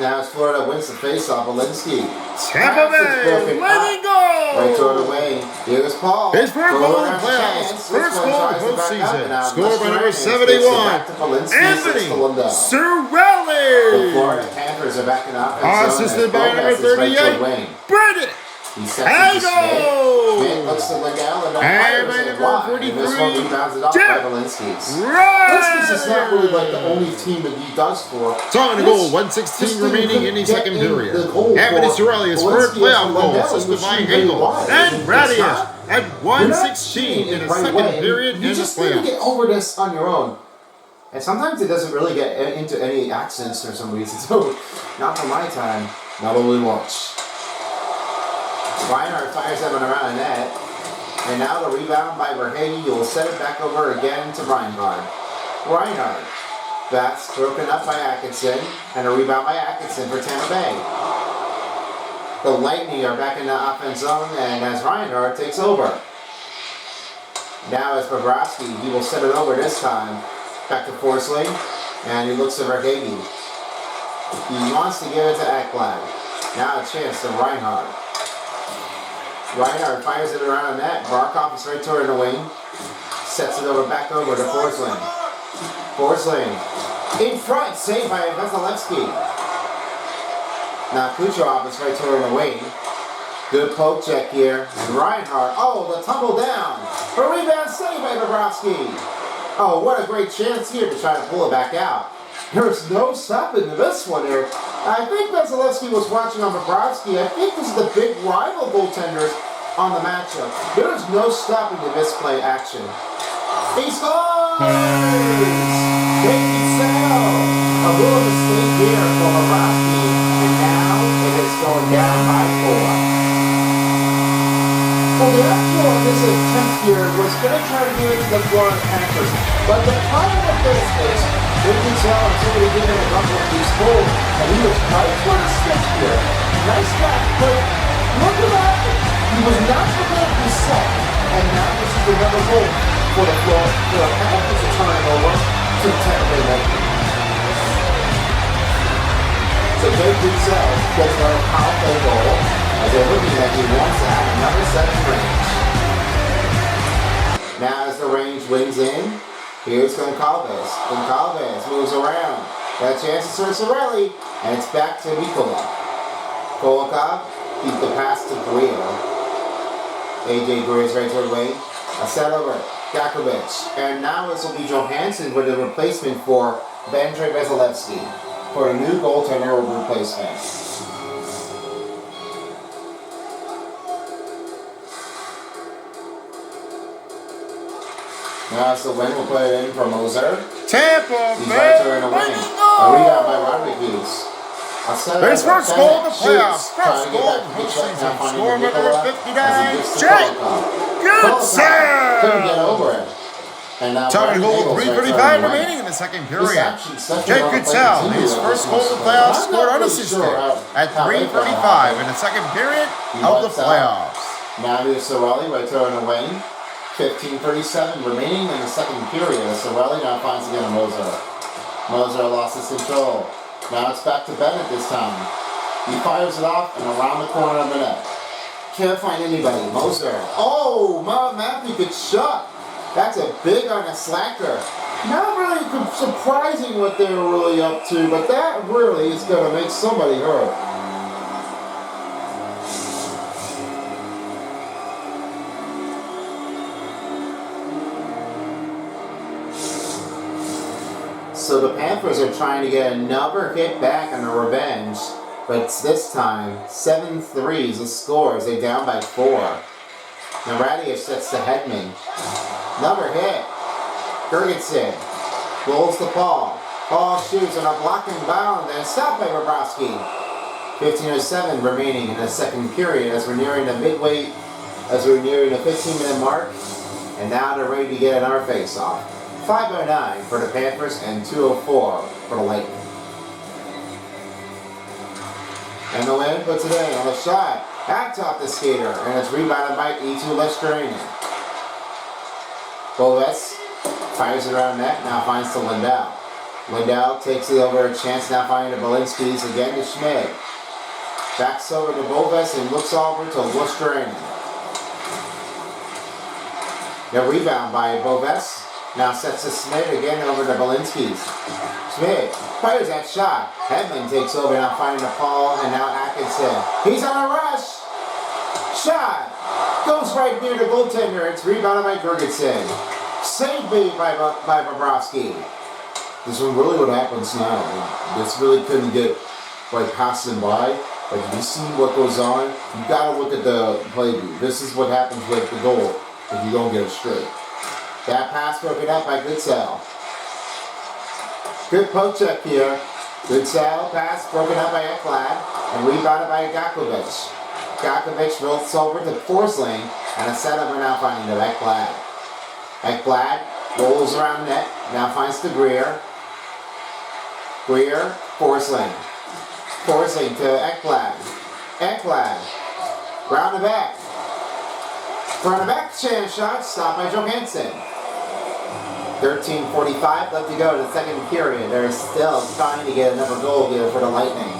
Now as Florida wins the face-off, Walensky. Tampa Bay, letting go! Right toward the wing. Here's Paul. His first goal in the playoffs, first goal of the postseason. Scored by number 71, Anthony Cirelli. The Florida Panthers are back in offense. Assisted by number 38, Brendan Hago. Looks to Lindell and by number 43, Jeff Walensky's is not really like the only team that he does for. Time to goal, 1:16 remaining in the second period. Anthony Cirelli, his first playoff goal, assisted by Hagel and Radius at 1:16 in the second period in the You just need to get playoffs. over this on your own. And sometimes it doesn't really get into any accents for some reason. So, not for my time. Not only once. Reinhart fires that one around the net. And now the rebound by Verhage. He will set it back over again to Reinhart. Reinhart. That's broken up by Atkinson. And a rebound by Atkinson for Tampa Bay. The Lightning are back in the offense zone. And as Reinhart takes over. Now it's Bobrovsky. He will set it over this time. Back to Forsling. And he looks at Verhage. He wants to give it to Ekblad. Now a chance to Reinhart. Reinhart fires it around the net. Barkov is right toward the wing. Sets it over back over to Forsling. Forsling in front, saved by Vasilevsky. Now Kucherov is right toward the wing. Good poke check here. And Reinhart, oh, the tumble down. A rebound saved by Bobrovsky. Oh, what a great chance here to try to pull it back out. There's no stopping this one here. I think Vasilevsky was watching on Bobrovsky. I think this is the big rival goaltenders on the matchup. There's no stopping the misplay action. He scores! Great sell. A little mistake here for Bobrovsky. And now it is going down by 4. Well, the actual of this attempt here was going to try to give it to the Florida Panthers. But the problem with this is, you can tell until we get in a couple of these goals, and he was right for the stick here. Nice guy, but look at that. He was not prepared to be set, and now this is another goal. for the Panthers to turn it over to the Tampa Bay Lightning. So Jake Roussel gets another power play goal as they're looking like he wants to have another set in range. Now as the range wings in, here's Goncalves. Goncalves moves around. Got a chance to serve Cirelli, and it's back to Mikkola. Kolakov keeps the pass to Greer. AJ Greer's right toward wing. A set over Gakovic. And now this will be Johansson with a replacement for Andrei Vasilevsky for a new goaltender replacement. Now it's the win. We'll put it in for Moser. Tampa He's right there in the Bay. wing. A rebound by Rodriguez. His first goal in the playoffs. First goal of the postseason. Score number 59. Jake Goodsell. Couldn't get over it. And now Tommy Gold, 3:35 remaining in the second period. Jake Goodsell, his first goal in the playoffs, scored unassisted at 3:35 in the second period of the playoffs. Now here's Cirelli right there in the wing. 15:37 remaining in the second period. Cirelli now finds again a Moser. Moser lost his control. Now it's back to Bennett this time. He fires it off and around the corner of the net. Can't find anybody. Moser. Oh, Matthew gets shot. That's a big on a slacker. Not really surprising what they were really up to, but that really is going to make somebody hurt. So the Panthers are trying to get another hit back on the revenge, but this time 7-3 is the score as they down by 4. Now Radioch sets to Hedman. Another hit. Gergensen rolls the ball. Paul shoots on a blocking bound and stopped by Bobrovsky. 15:07 remaining in the second period as we're nearing the 15-minute mark, and now they're ready to get another face-off. 5:09 for the Panthers and 2:04 for the Lightning. And the Wind puts it in on the shot. That's off the skater, and it's rebounded by E2 Lestrange. Boves fires it around net, now finds to Lindell. Lindell takes it over, a chance now finding the Belinsky's again to Schmid. Backs over to Boves and looks over to Lestrange. The rebound by Boves. Now sets to Schmid again over to Belinsky's. Schmid fires that shot. Hedman takes over, now finding the Paul, and now Atkinson. He's on a rush. Shot. Goes right near the goaltender. It's rebounded by Gergensen. Saved by Bobrovsky. This is really what happens now. This really couldn't get past him by. Like, if you see what goes on, you gotta look at the play view. This is what happens with the goal if you don't get it straight. That pass broken up by Goodsell. Good poke check here. Goodsell pass broken up by Ekblad and rebounded by Gakovic. Gakovic rolls over to Forsling and a setup are now finding to Ekblad. Ekblad rolls around net, now finds to Greer. Greer, Forsling. Forsling to Ekblad. Ekblad, round the back. Front of back chance shot, stopped by Johansson. 13:45 left to go in the second period. They're still trying to get another goal here for the Lightning.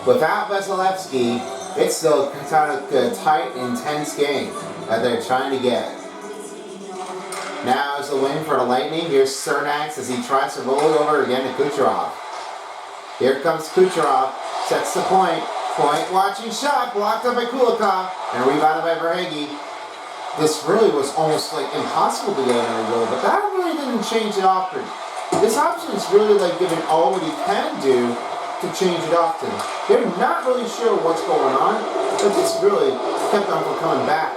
Without Vasilevsky, it's still kind of a tight, intense game that they're trying to get. Now is the win for the Lightning. Here's Cernak as he tries to roll it over again to Kucherov. Here comes Kucherov, sets the point. Point watching shot, blocked up by Kulikov, and rebounded by Verhaeghe. This really was almost like impossible to get another goal, but that really didn't change it often. This option is really like giving all what he can do to change it often. They're not really sure what's going on, but this really kept on from coming back.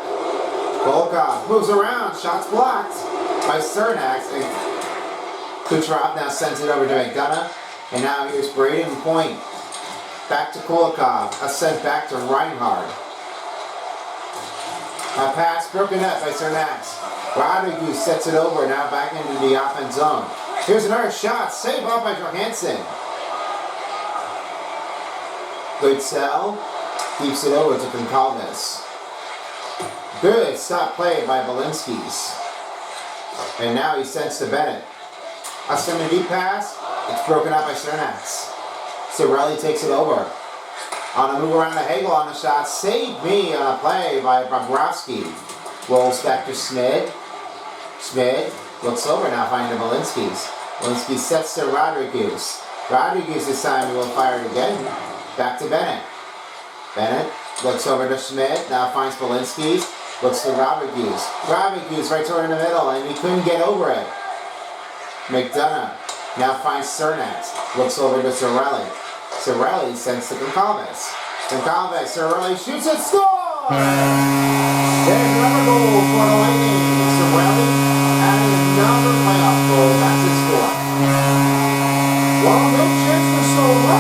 Volkov moves around, shots blocked by Cernak, and Kucherov now sends it over to McDonough, and now here's Braden Point. Back to Kulikov, a sent back to Reinhard. A pass broken up by Cernak. Rodriguez sets it over, now back into the offense zone. Here's another shot, saved up by Johansson. Goodsell keeps it over to Goncalves. Good stop play by Belinsky's. And now he sends to Bennett. A semi deep pass. It's broken up by Cernak. Cirelli takes it over. On a move around to Hagel on the shot. Save me on a play by Bobrovsky. Rolls back to Schmid. Schmid looks over now, finding Walensky's. Walensky sets to Rodriguez. Rodriguez this time will fire it again. Back to Bennett. Bennett looks over to Schmid. Now finds Walensky's. Looks to Rodriguez. Rodriguez right toward in the middle, and he couldn't get over it. McDonough now finds Cernak. Looks over to Cirelli. Cirelli sends to Goncalves. Goncalves, Cirelli shoots and scores! There's another goal for the Lightning. Cirelli adding another playoff goal. That's his score. Well, no chance for Sola.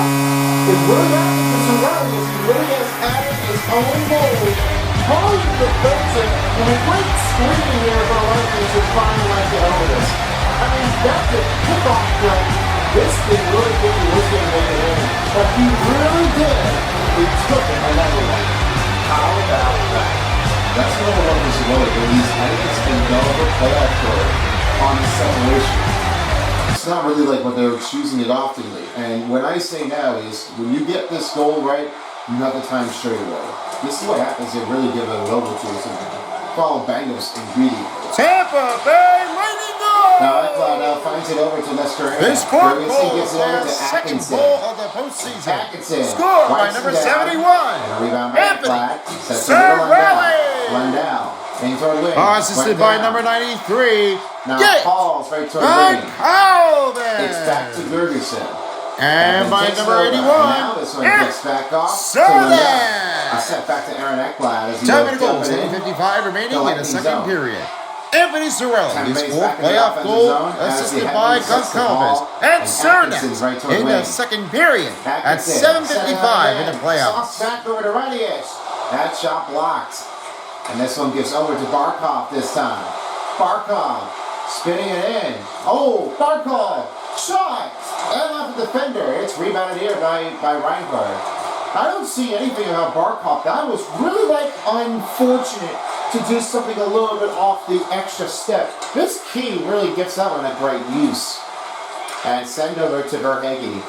It really happened for Cirelli as he really has added his own goal. Probably defensive and a great screen here for the Lightning to finally like get over this. I mean, that's a kickoff play. This kid really think he was going to make it in. But he really did. He took it another one. How about that? That's what I love this about it. He's adding another playoff goal on the separation. It's not really like when they were choosing it oftenly. And when I say now is, when you get this goal right, you have the time straight away. This is what happens. They really give it over to us and follow Bangos ingredient. Tampa Bay Lightning goal! Now Ekblad now finds it over to Nestor. His fourth goal gets it over and to second Atkinson. goal of the postseason. Atkinson. Scored by Wipes number it down. 71. And a rebound by Anthony Ekblad. Sets it to Cirelli. Lundell. Into toward wing. Assisted by number 93. Now Get Paul's right toward wing. Goncalves. It's back to Gergerson. And by takes number over. 81. Now this one gets back off. Cernak. A set back to Aaron Ekblad as he 7 goes goals, jumping in. 8:55 remaining The in the Lightning second zone. period. Anthony Cirelli, his Base fourth back in the playoff offensive goal, zone as assisted the by Headman sets the Goncalves ball, and Atkinson's right Cernak toward in the wing. second period at Atkinson, 7:55 in the playoffs. Toss back over to Radius. That shot blocked. And this one gives over to Barkov this time. Barkov spinning it in. Oh, Barkov shot! And off the defender. It's rebounded here by Reinhardt. I don't see anything about Barkov. That was really unfortunate to do something a little bit off the extra step. This key really gets that one a great use. And send over to Verhage.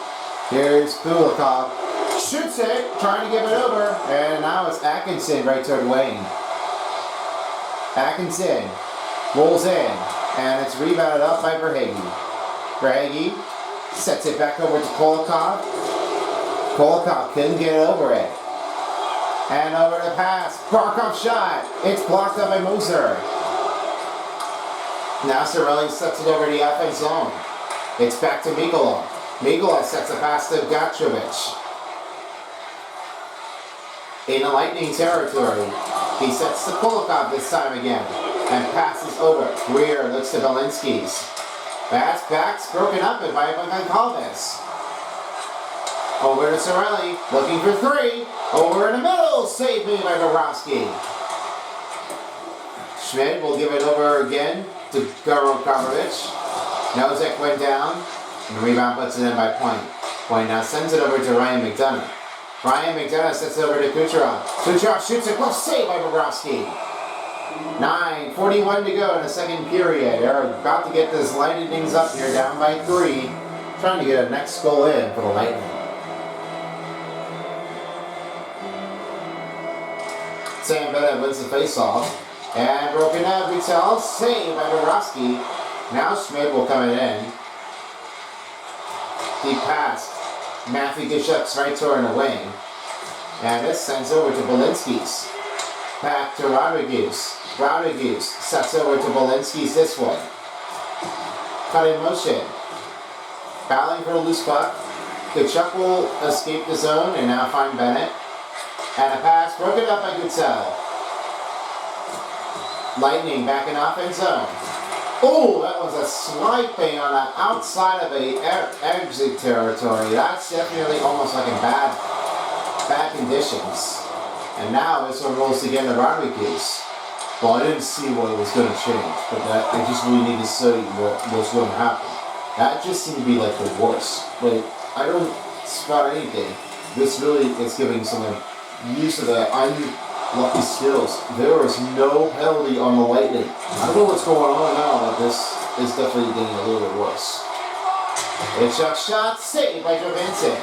Here's Kulikov. Shoots it, trying to give it over. And now it's Atkinson right toward Wayne. Atkinson rolls in. And it's rebounded up by Verhage. Verhage sets it back over to Kulikov. Kulikov couldn't get over it. And over the pass. Barkov shot. It's blocked up by Moser. Now Cirelli sets it over the offense zone. It's back to Mikula. Mikula sets a pass to Gatrovich. In the Lightning territory. He sets to Kulikov this time again. And passes over. Greer looks to Walensky's. That's back's broken up by Goncalves. Over to Cirelli, looking for three. Over in the middle, saved me by Bobrovsky. Schmid will give it over again to Garovich. Nosek went down, and the rebound puts it in by Point. Point now sends it over to Ryan McDonough. Ryan McDonough sets it over to Kucherov. Kucherov shoots it, close save by Bobrovsky. 9:41 to go in the second period. They're about to get this Lightning things up here, down by 3. Trying to get a next goal in for the Lightning. Sam Bennett wins the faceoff. And broken out, Vittel, saved by Bobrovsky. Now Schmid will come in. Deep pass. Matthew Tkachuk's right toward the wing. And this sends over to Walensky's. Back to Rodriguez. Rodriguez sets over to Walensky's this one. Cut in motion. Battling for a loose puck. Tkachuk will escape the zone and now find Bennett. And a pass broken up by Gutzel. Lightning back in offense zone. Oh, that was a swiping on the outside of the exit territory. That's definitely almost like in bad conditions. And now this one rolls again to Rodriguez. Well, I didn't see what was going to change, but I just really need to see what was going to happen. That just seemed to be like the worst. Like, I don't spot anything. This really is giving some use of the unlucky skills. There is no penalty on the Lightning. I don't know what's going on now. but this is definitely getting a little bit worse. It's a shot saved by Johansson.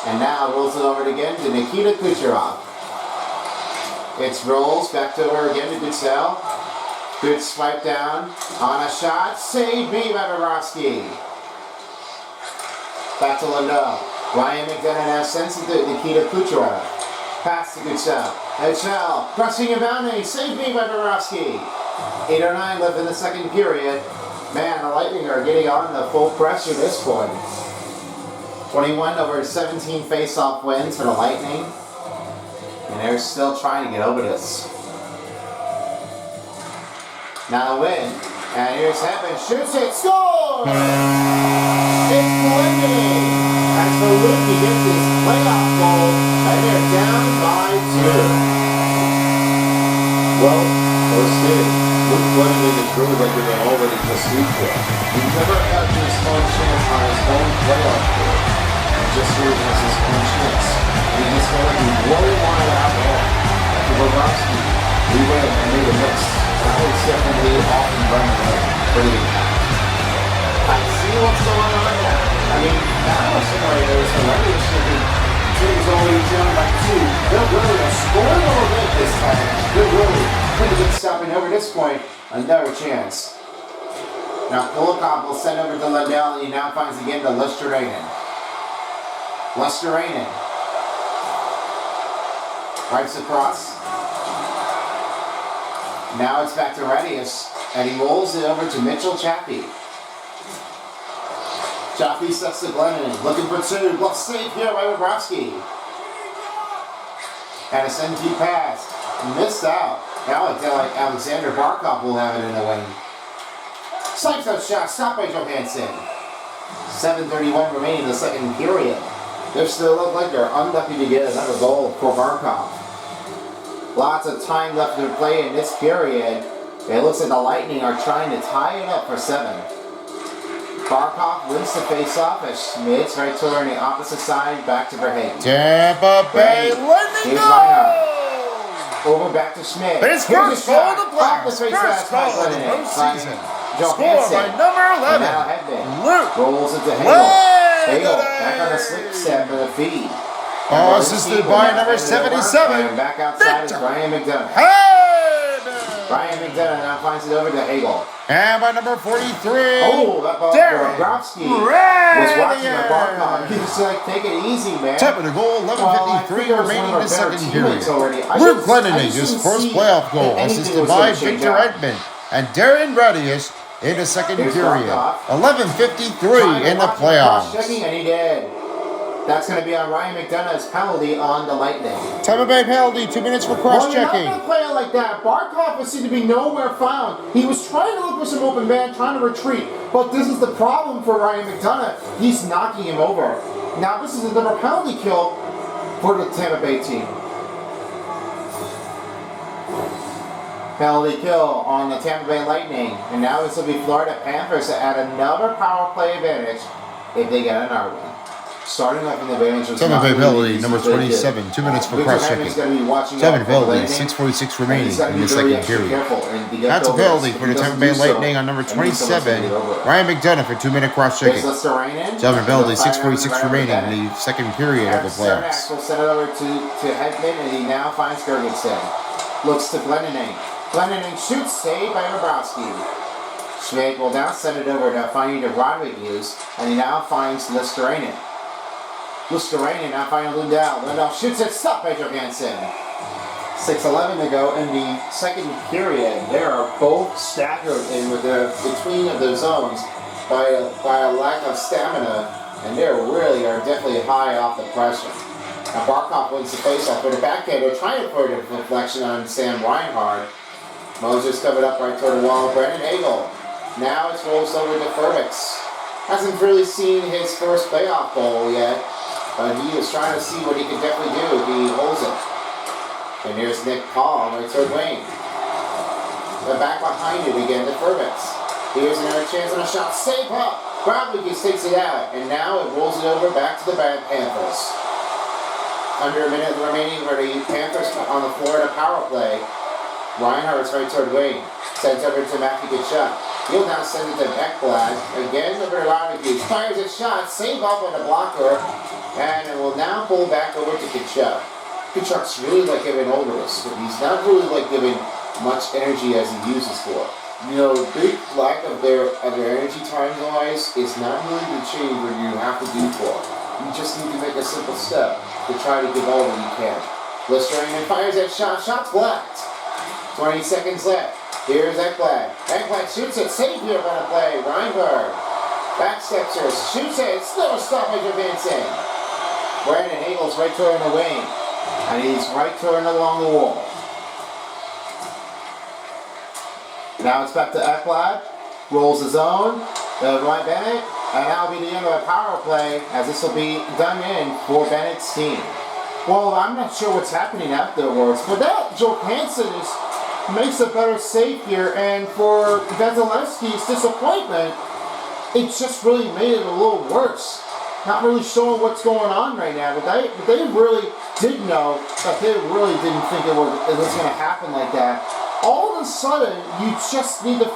And now rolls it over again to Nikita Kucherov. It's rolls back over again to Goodsell. Good swipe down on a shot. Saved by Bobrovsky. Back to Lindell. Ryan McDonough now sends it to Nikita Kucherov. Pass to Goodsell. Goodsell crossing a boundary. Saved by Bobrovsky. 8:09 left in the second period. Man, the Lightning are getting on the full pressure this point. 21/17 face-off wins for the Lightning. And they're still trying to get over this. Now the win. And here's Hedman. Shoots it. Scores! It's Stanley. As the rookie gets his playoff goal. And they're down by 2. Well, first inning. Luke Stanley is really like they're already just week for. He's never had this own chance on his own playoff goal. Just here has his own chance. And he just felt like he really wanted out there. After Bobrovsky, we went and made a miss. That was definitely off and running pretty impact. I see what's going on now. I mean, now scenario is hilarious. Team's already down by 2. They're really to score a little bit this time. They're really pretty good stopping over this point. Another chance. Now Kulikov will send over to Lindell, and he now finds again to Lesterainen. Lesterainen. Wipes across. Now it's back to Radius, and he rolls it over to Mitchell Chappie. Chappie sets to Glennon, looking for 2. Left save here by Bobrovsky. And a send deep pass. Missed out. Now it's like Alexander Barkov will have it in the wing. Snipes out shot, stopped by Johansson. 7:31 remaining in the second period. They still look like they're unlucky to get another goal for Barkov. Lots of time left to play in this period. It looks like the Lightning are trying to tie it up for 7. Barkov wins the face-off as Schmidt's right to on the opposite side, back to Verhaeghe. Tampa Bay Lightning Here's goal! Reinhardt. Over back to Schmidt. His first goal of the playoffs. First goal of the postseason. Scored by number 11. Now Hedman Luke rolls into Hagel. Hagel back on the slip step and the feed. Assisted by number 77. And back outside Victor is Ryan McDonough. Hedman. Ryan McDonough now finds it over to Hagel. And by number 43. Oh, that ball. Darren Bobrovsky was watching the Radius. Barkov. He was like, take it easy, man. Tap of the goal, 11:53 remaining in the second period. Luke Luke Glennon, his first playoff goal, assisted by Victor Hedman and Darren Radius in the second period. 11:53 in the playoffs. Checking, and he did. That's going to be on Ryan McDonough's penalty on the Lightning. Tampa Bay penalty, 2 minutes for Well, you're not cross-checking. going to play it like that. Barkov was seen to be nowhere found. He was trying to look for some open man, trying to retreat. But this is the problem for Ryan McDonough. He's knocking him over. Now this is another penalty kill for the Tampa Bay team. Penalty kill on the Tampa Bay Lightning. And now this will be Florida Panthers to add another power play advantage if they get an hour win. Starting off in the advantage was Tampa Bay not penalty, really number easy, but it 27, 2 minutes for Victor cross-checking. Hedman's gonna be watching 7 out for the penalty, Lightning. 6:46 And remaining he's gotta in be the very second extra period. careful and to get That's a over penalty this. for the If he Tampa Bay doesn't do so, Lightning on number that means someone's gonna 27. get over it. Ryan McDonough for 2-minute Here's cross-checking. Lesterainen. 7 penalty, He'll fire 6:46 around remaining the in the second period of the Cernak playoffs. will send it over to Hedman, and he now finds Gergensen. Looks to Glennon. Glennon shoots, saved by Bobrovsky. Schmidt will now send it over to finding the Rodriguez, and he now finds Lesterainen. Lesterainen now finding Lindell. Lindell shoots it, stopped by Johansson. 6:11 to go in the second period. They are both staggered in with the between of their zones by a lack of stamina, and they really are definitely high off the pressure. Now Barkov wins the faceoff, but the backhand, they're trying to put a deflection on Sam Reinhart. Moses covered up right toward the wall. Brendan Hagel. Now it's rolls over to Fervix. Hasn't really seen his first playoff goal yet, but he was trying to see what he could definitely do if he holds it. And here's Nick Paul, right toward Wayne. They're back behind it again to Fervix. Here's another chance on a shot. Save up! Rodriguez takes it out, and now it rolls it over back to the Panthers. Under a minute remaining for the Panthers on the Florida power play. Reinhardt's right toward wing. Sends over to Matthew Kachuk. He'll now send it to Ekblad. Again over to Rodriguez. Fires a shot. Save off on the blocker. And it will now pull back over to Kachuk. Kachuk's really like giving Olderus, but he's not really like giving much energy as he uses for. You know, the big lack of their energy time-wise is not really the change where you have to do for. You just need to make a simple step to try to give all that you can. Listerine fires that shot. Shot's blocked. 20 seconds left. Here's Ekblad. Ekblad shoots it. Save here on the play. Reinhardt. Backsteps her. Shoots it. Still a stoppage of Vincent. Brandon Hagel's right toward the wing. And he's right toward along the wall. Now it's back to Ekblad. Rolls his own. Ryan Bennett. And that'll be the end of a power play, as this will be done in for Bennett's team. Well, I'm not sure what's happening afterwards, but that Johansson makes a better save here, and for Vasilevsky's disappointment, it just really made it a little worse. Not really showing what's going on right now, but they really did know that they really didn't think it was going to happen like that. All of a sudden, you just need to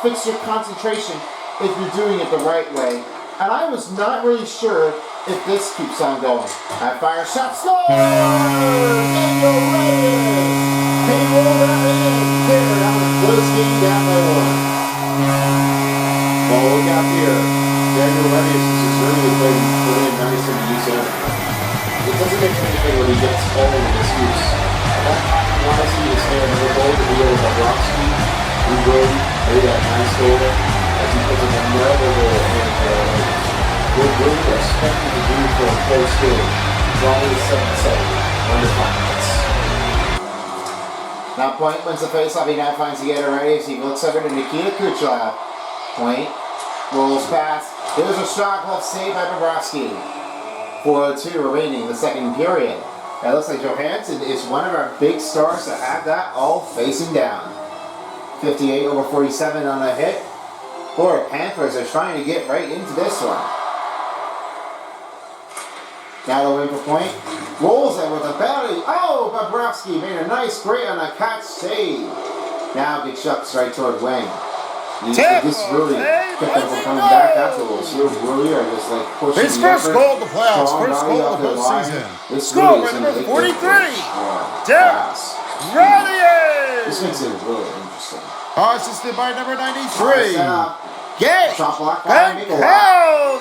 fix your concentration if you're doing it the right way. And I was not really sure if this keeps on going. I fire shot, score! Daniel Reyes! He rolled that in. There, that was a close game down by one. Well, look out here. Daniel Reyes is just really playing really nice in the use of it. It doesn't make anything when he gets all of this use. I want to see his hand in the goal to be able to Bobrovsky. He really made that nice goal as he puts in another goal. And we're really expecting to do for a close game. Ronnie is 7-7 under 5 minutes. Now Point wins the faceoff. He now finds the other Reyes. He looks over to Nikita Kucherov. Point rolls past. There's a shot glove saved by Bobrovsky. 4:02 remaining in the second period. It looks like Johansson is one of our big stars to have that all facing down. 58/47 on a hit. Florida Panthers are trying to get right into this one. Now the win for Point. Rolls it with a belly. Oh, Bobrovsky made a nice great on a catch save. Now Kachuk's right toward wing. This really kept them from coming back afterwards. You really are just like pushing His first goal of the playoffs, first goal of the postseason. Score with number 43, Pass. Radius! This makes it really interesting. Assisted by number 93. Yes! Shot blocked by Nikolai.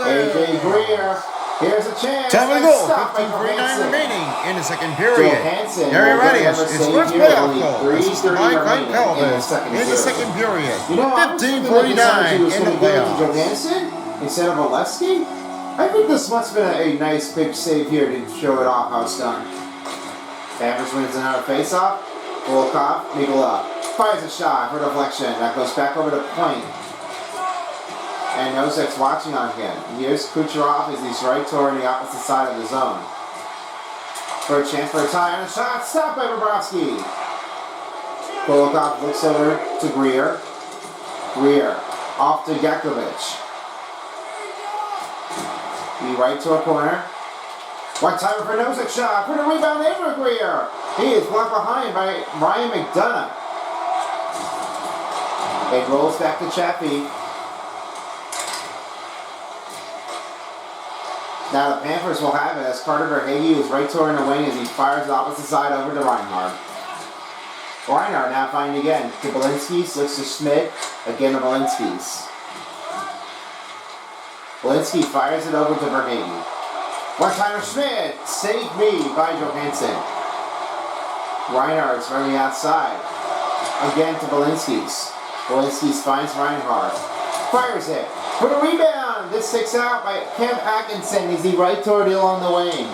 AJ Greer. Here's a chance. Time to go. Stop by 15:49 Johansson. remaining in the second period. Johansson Harry will Radius, get his another first save here, playoff only goal. Assisted 3:30 by Frank remaining in the Pelvis second in the period. second period. You know, I was thinking that this energy 15:49 was in going the to go to playoffs. Johansson instead of Oleski. I think this must have been a nice big save here to show it off how it's done. Panthers wins another faceoff. Volkov, Nikolai fires a shot for deflection. That goes back over to Point. And Nosek's watching on him. Here's Kucherov as he's right toward the opposite side of the zone. For a chance for a tie and a shot. Stopped by Bobrovsky. Volkov looks over to Greer. Greer off to Gakovic. He right to a corner. One timer for Nosek shot. For the rebound in for Greer. He is blocked behind by Ryan McDonough. It rolls back to Chappie. Now the Panthers will have it as Carter Verhaeghe is right toward the wing as he fires the opposite side over to Reinhardt. Reinhardt now finding again to Belinsky, looks to Schmidt, again to Belinsky's. Belinsky fires it over to Verhaeghe. One-timer Schmidt, save me by Johansson. Reinhardt's from the outside. Again to Belinsky's. Belinsky's finds Reinhardt. Fires it. For the rebound! This takes out by Kemp Atkinson as he right toward it along the wing.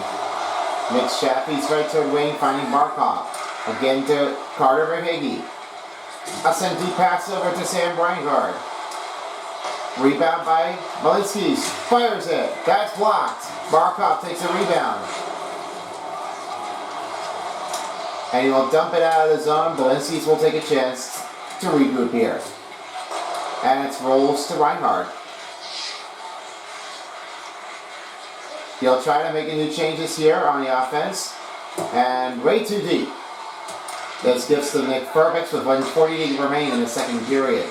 Nick Chappie's right toward wing, finding Barkov. Again to Carter Verhaeghe. A sent deep pass over to Sam Reinhardt. Rebound by Belinsky. Fires it. That's blocked. Barkov takes a rebound. And he will dump it out of the zone. Belinsky will take a chance to regroup here. And it rolls to Reinhardt. He'll try to make any changes here on the offense. And way too deep. This gives to Nick Burbix with 1:48 remain in the second period.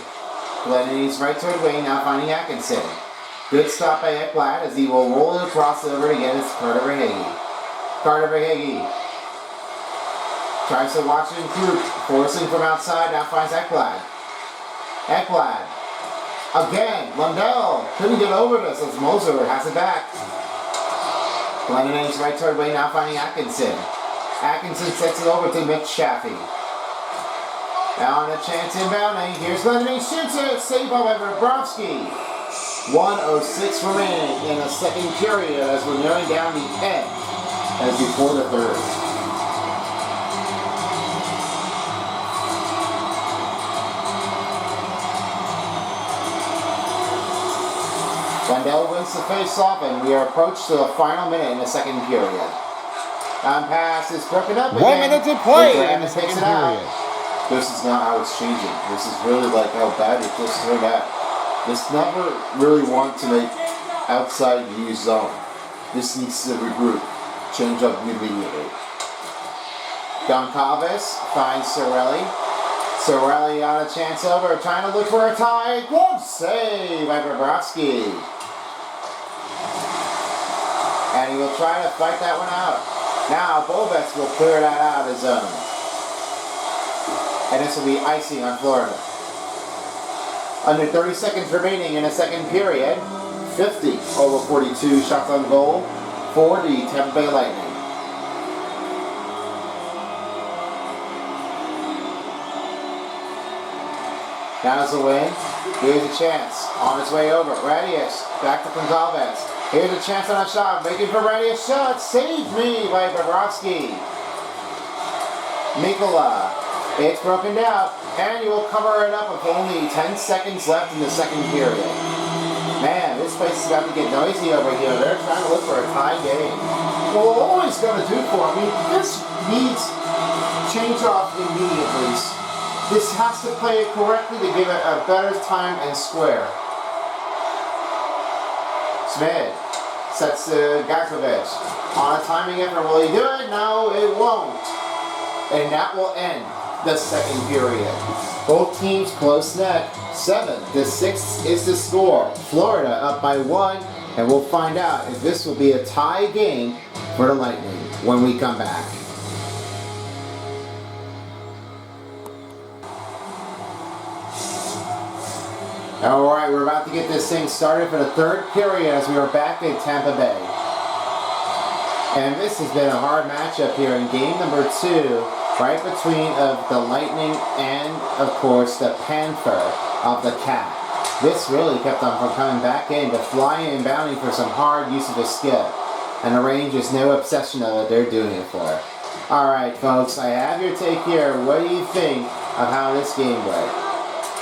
Glenden's right toward Wayne, now finding Atkinson. Good stop by Ekblad as he will roll it across over again. It's Carter Verhaeghe. Carter Verhaeghe tries to watch it through, forcing from outside, now finds Ekblad. Ekblad. Again, Lundell couldn't get over this as Moser has it back. Glenden's right toward Wayne, now finding Atkinson. Atkinson sets it over to Mitch Chaffee. Now on a chance inbounding. Here's Glenden's shoots it. Saved by Bobrovsky. 1:06 remaining in the second period as we're nearing down the end as before the third. Lundell wins the face-off, and we are approached to the final minute in the second period. On pass is broken up again. 1 minute to play in the second period. This is not how it's changing. This is really like how bad it just turned out. This never really want to make outside use zone. This needs to regroup. Change up immediately. Goncalves finds Cirelli. Cirelli on a chance over, trying to look for a tie. Glove save by Bobrovsky. And he will try to fight that one out. Now Bobets will clear that out of his zone. And this will be icing on Florida. Under 30 seconds remaining in the second period, 50/42 shots on goal for the Tampa Bay Lightning. Now's the win. Here's a chance. On his way over. Radius. Back to Goncalves. Here's a chance on a shot. Making for Radius. Shot. Saved me by Bobrovsky. Mikkola. It's broken down. And he will cover it up with only 10 seconds left in the second period. Man, this place is about to get noisy over here. They're trying to look for a tie game. Well, all it's going to do for me, this needs change off immediately. This has to play it correctly to give it a better time and square. Smith sets to Gakovic. On a timing effort, will he do it? No, it won't. And that will end the second period. Both teams close net. 7-6 is the score. Florida up by 1, and we'll find out if this will be a tie game for the Lightning when we come back. Alright, we're about to get this thing started for the third period as we are back in Tampa Bay. And this has been a hard matchup here in game number 2, right between the Lightning and, of course, the Panther of the Cat. This really kept them from coming back in to fly and bounding for some hard use of the skip. And the range is no obsession of what they're doing it for. Alright, folks, I have your take here. What do you think of how this game went?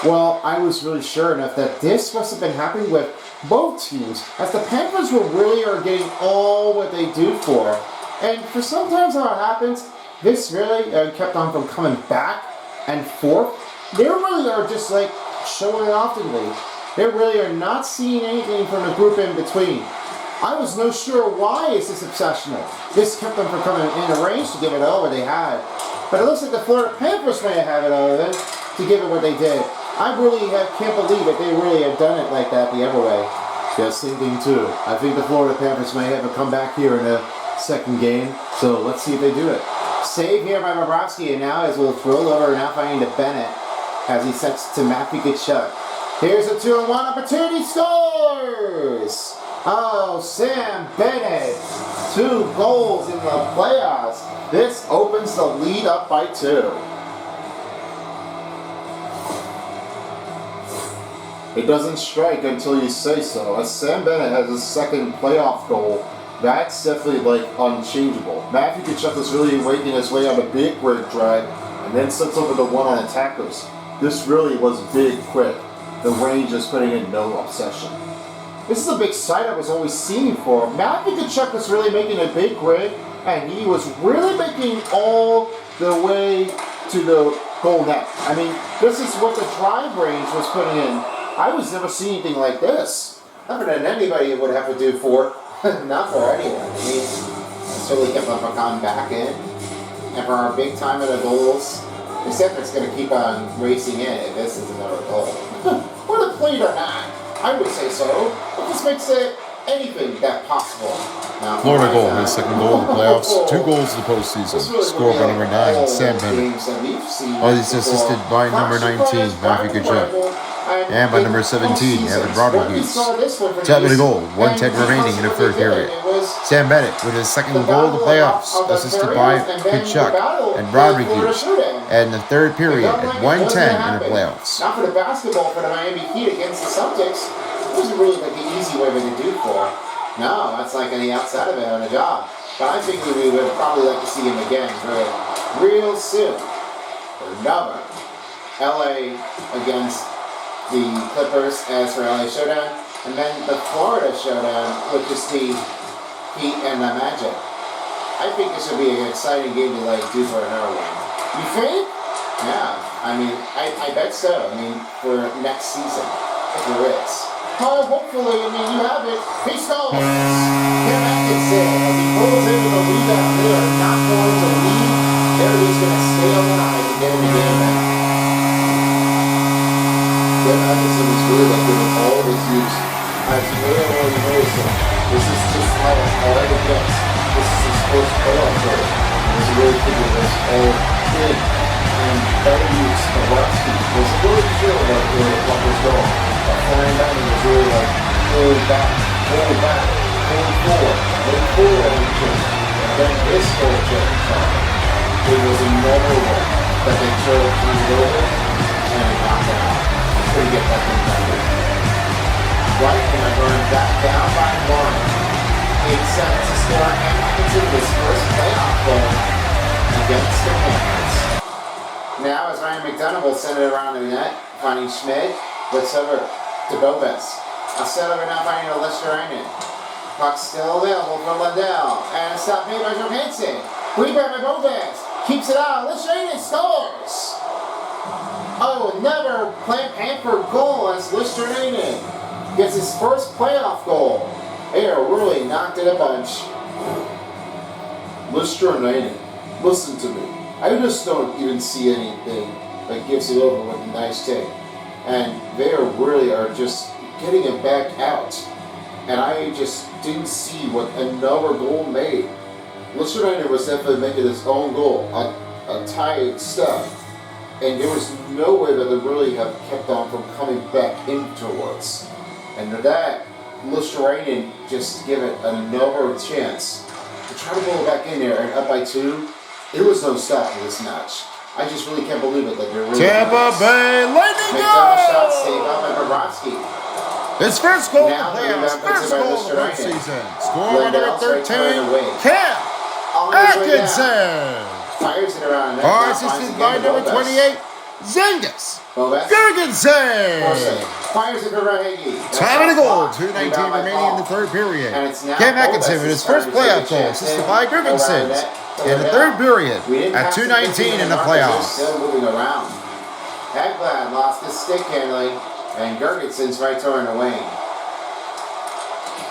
Well, I was really sure enough that this must have been happening with both teams, as the Panthers are getting all what they do for. And for sometimes how it happens, this really kept on from coming back and forth. They really are just like showing it oftenly. They really are not seeing anything from the group in between. I was no sure why is this obsessional. This kept them from coming in the range to give it all what they had. But it looks like the Florida Panthers may have it all of it to give it what they did. I really can't believe that they really have done it like that the other way. Yeah, same thing too. I think the Florida Panthers may have a comeback here in the second game. So let's see if they do it. Save here by Bobrovsky, and now as we'll roll over, now finding to Bennett as he sets to Matthew Tkachuk. Here's a 2-on-1 opportunity, scores! Oh, Sam Bennett, 2 goals in the playoffs. This opens the lead up by 2. It doesn't strike until you say so. As Sam Bennett has his second playoff goal, that's definitely like unchangeable. Matthew Tkachuk is really making his way on a big quick drive and then sets over the one on attackers. This really was big quick. The range is putting in no obsession. This is a big sight I was always seeing for him. Matthew Tkachuk was really making a big grid, and he was really making all the way to the goal net. I mean, this is what the drive range was putting in. I was never seeing anything like this. Nothing that anybody would have to do for. Not for anyone. I mean, it's really kept on coming back in. And for our big time of the goals, This effort's going to keep on racing in if this is another goal. Whether played or not, I would say so. But this makes it anything that possible. Now, Florida goal, his second goal in the playoffs. 2 goals in the postseason. Scored by number 9, Sam Bennett. He's assisted by number 19, Matthew Kachuk. And by number 17, Evan Rodriguez. Top of the goal, 1:10 remaining in the third period. Sam Bennett with his second goal of the playoffs, assisted by Kachuk and Rodriguez. And the third period at 1:10 in the playoffs. Not for the basketball for the Miami Heat against the Celtics. It wasn't really like the easy way to do for. No, that's like on the outside of it on a job. But I think we would probably like to see him again real soon. Another LA against the Clippers as for LA Showdown, and then the Florida Showdown, which is the Heat and the Magic. I think this would be an exciting game to do for another one. You think? Yeah. I mean, I bet so. I mean, for next season, if there is. Oh, hopefully, I mean, you have it. He scores! Cam Atkinson, as he pulls into the rebound, they are not going to leave. They're just going to stay alive to get in the game back. Cam Atkinson is really given all of his use. As you may have already noticed, this is just how hard it gets. This is his first playoff game. He's really figured this all in. And better use of Rusty was really sure about where what was going. Flying down was really pull back, pull forward, then forward and change. And then this goal change. It was another one that they chose to move over and it knocked it out. Couldn't get that thing done. Right, and I burned that down by 1. 8 seconds to score, and Atkinson his first playoff goal against the Panthers. Now, as Ryan McDonough will send it around the net, finding Schmidt, looks over to Boves. A set over now finding a Lesterainen. Puck still available for Lundell, and a stop made by Johansson. Rebound by Boves. Keeps it out. Lesterainen scores! Oh, another Panther goal as Lesterainen gets his first playoff goal. They are really knocked it a bunch. Lesterainen, listen to me. I just don't even see anything that gives it over with a nice take. And they are just getting it back out. And I just didn't see what another goal made. Lesterainen was definitely making his own goal, a tight stuff. And there was no way that they really have kept on from coming back into us. And that, Lesterainen just give it another chance to try to pull it back in there and up by 2. There was no stop in this match. I just really can't believe it that they're really Tampa Bay Lightning McDonough goal! shot saved up by Bobrovsky. His first goal in the Now, playoffs, first goal of the postseason. Score by number Lindell's 13, Cam On his way down. Atkinson. Fires it around. Assisted by number 28, Zengus Boves. Jurgensen. Fires it to Rahegi. Time of the goal, 2:19 remaining in the third period. And it's now Cam Atkinson with his first playoff goal, assisted by Jurgensen in the third period at 2:19 in the playoffs. Still moving around. Hagblad lost his stick handling, and Jurgensen's right toward the wing.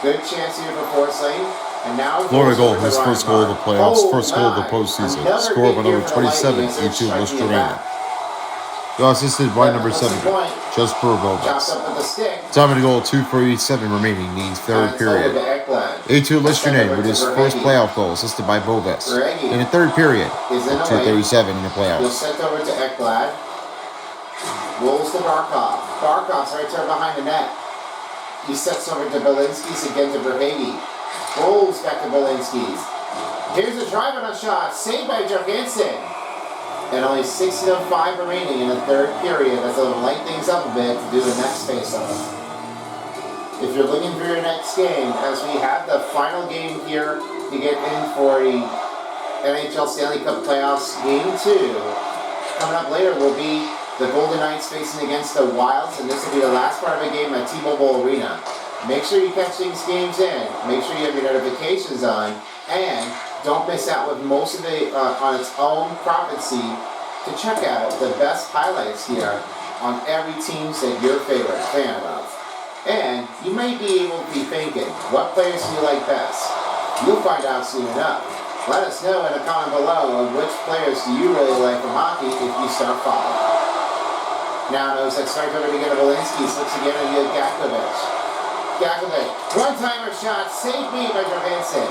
Good chance here for Forsley. And now Florida goal, his first goal of the playoffs, first goal of the postseason. Scored by number 27, E2 Lesterainen. Assisted by number 7, just per Boves. Time of the goal, 2:47 remaining in the third period. E2 Lesterainen with his first playoff goal, assisted by Boves in the third period at 2:37 in the playoffs. Sent over to Ekblad. Rolls to Barkov. Barkov's right there behind the net. He sets over to Belinsky's again to Verhage. Rolls back to Belinsky's. Here's a drive on a shot, saved by Johansson. And only 6:05 remaining in the third period. That's going to light things up a bit to do the next face-off. If you're looking for your next game, as we have the final game here to get in for the NHL Stanley Cup Playoffs Game 2, coming up later will be the Golden Knights facing against the Wilds, and this will be the last part of the game at T-Mobile Arena. Make sure you catch these games in. Make sure you have your notifications on, and don't miss out with most of it on its own prophecy to check out the best highlights here on every teams that you're a favorite fan of. And you may be able to be thinking, what players do you like best? You'll find out soon enough. Let us know in a comment below of which players do you really like from hockey if you start following. Now knows that strike over to get a Walensky, slips again to Gakovic. Gakovic, one-timer shot, saved me by Johansson.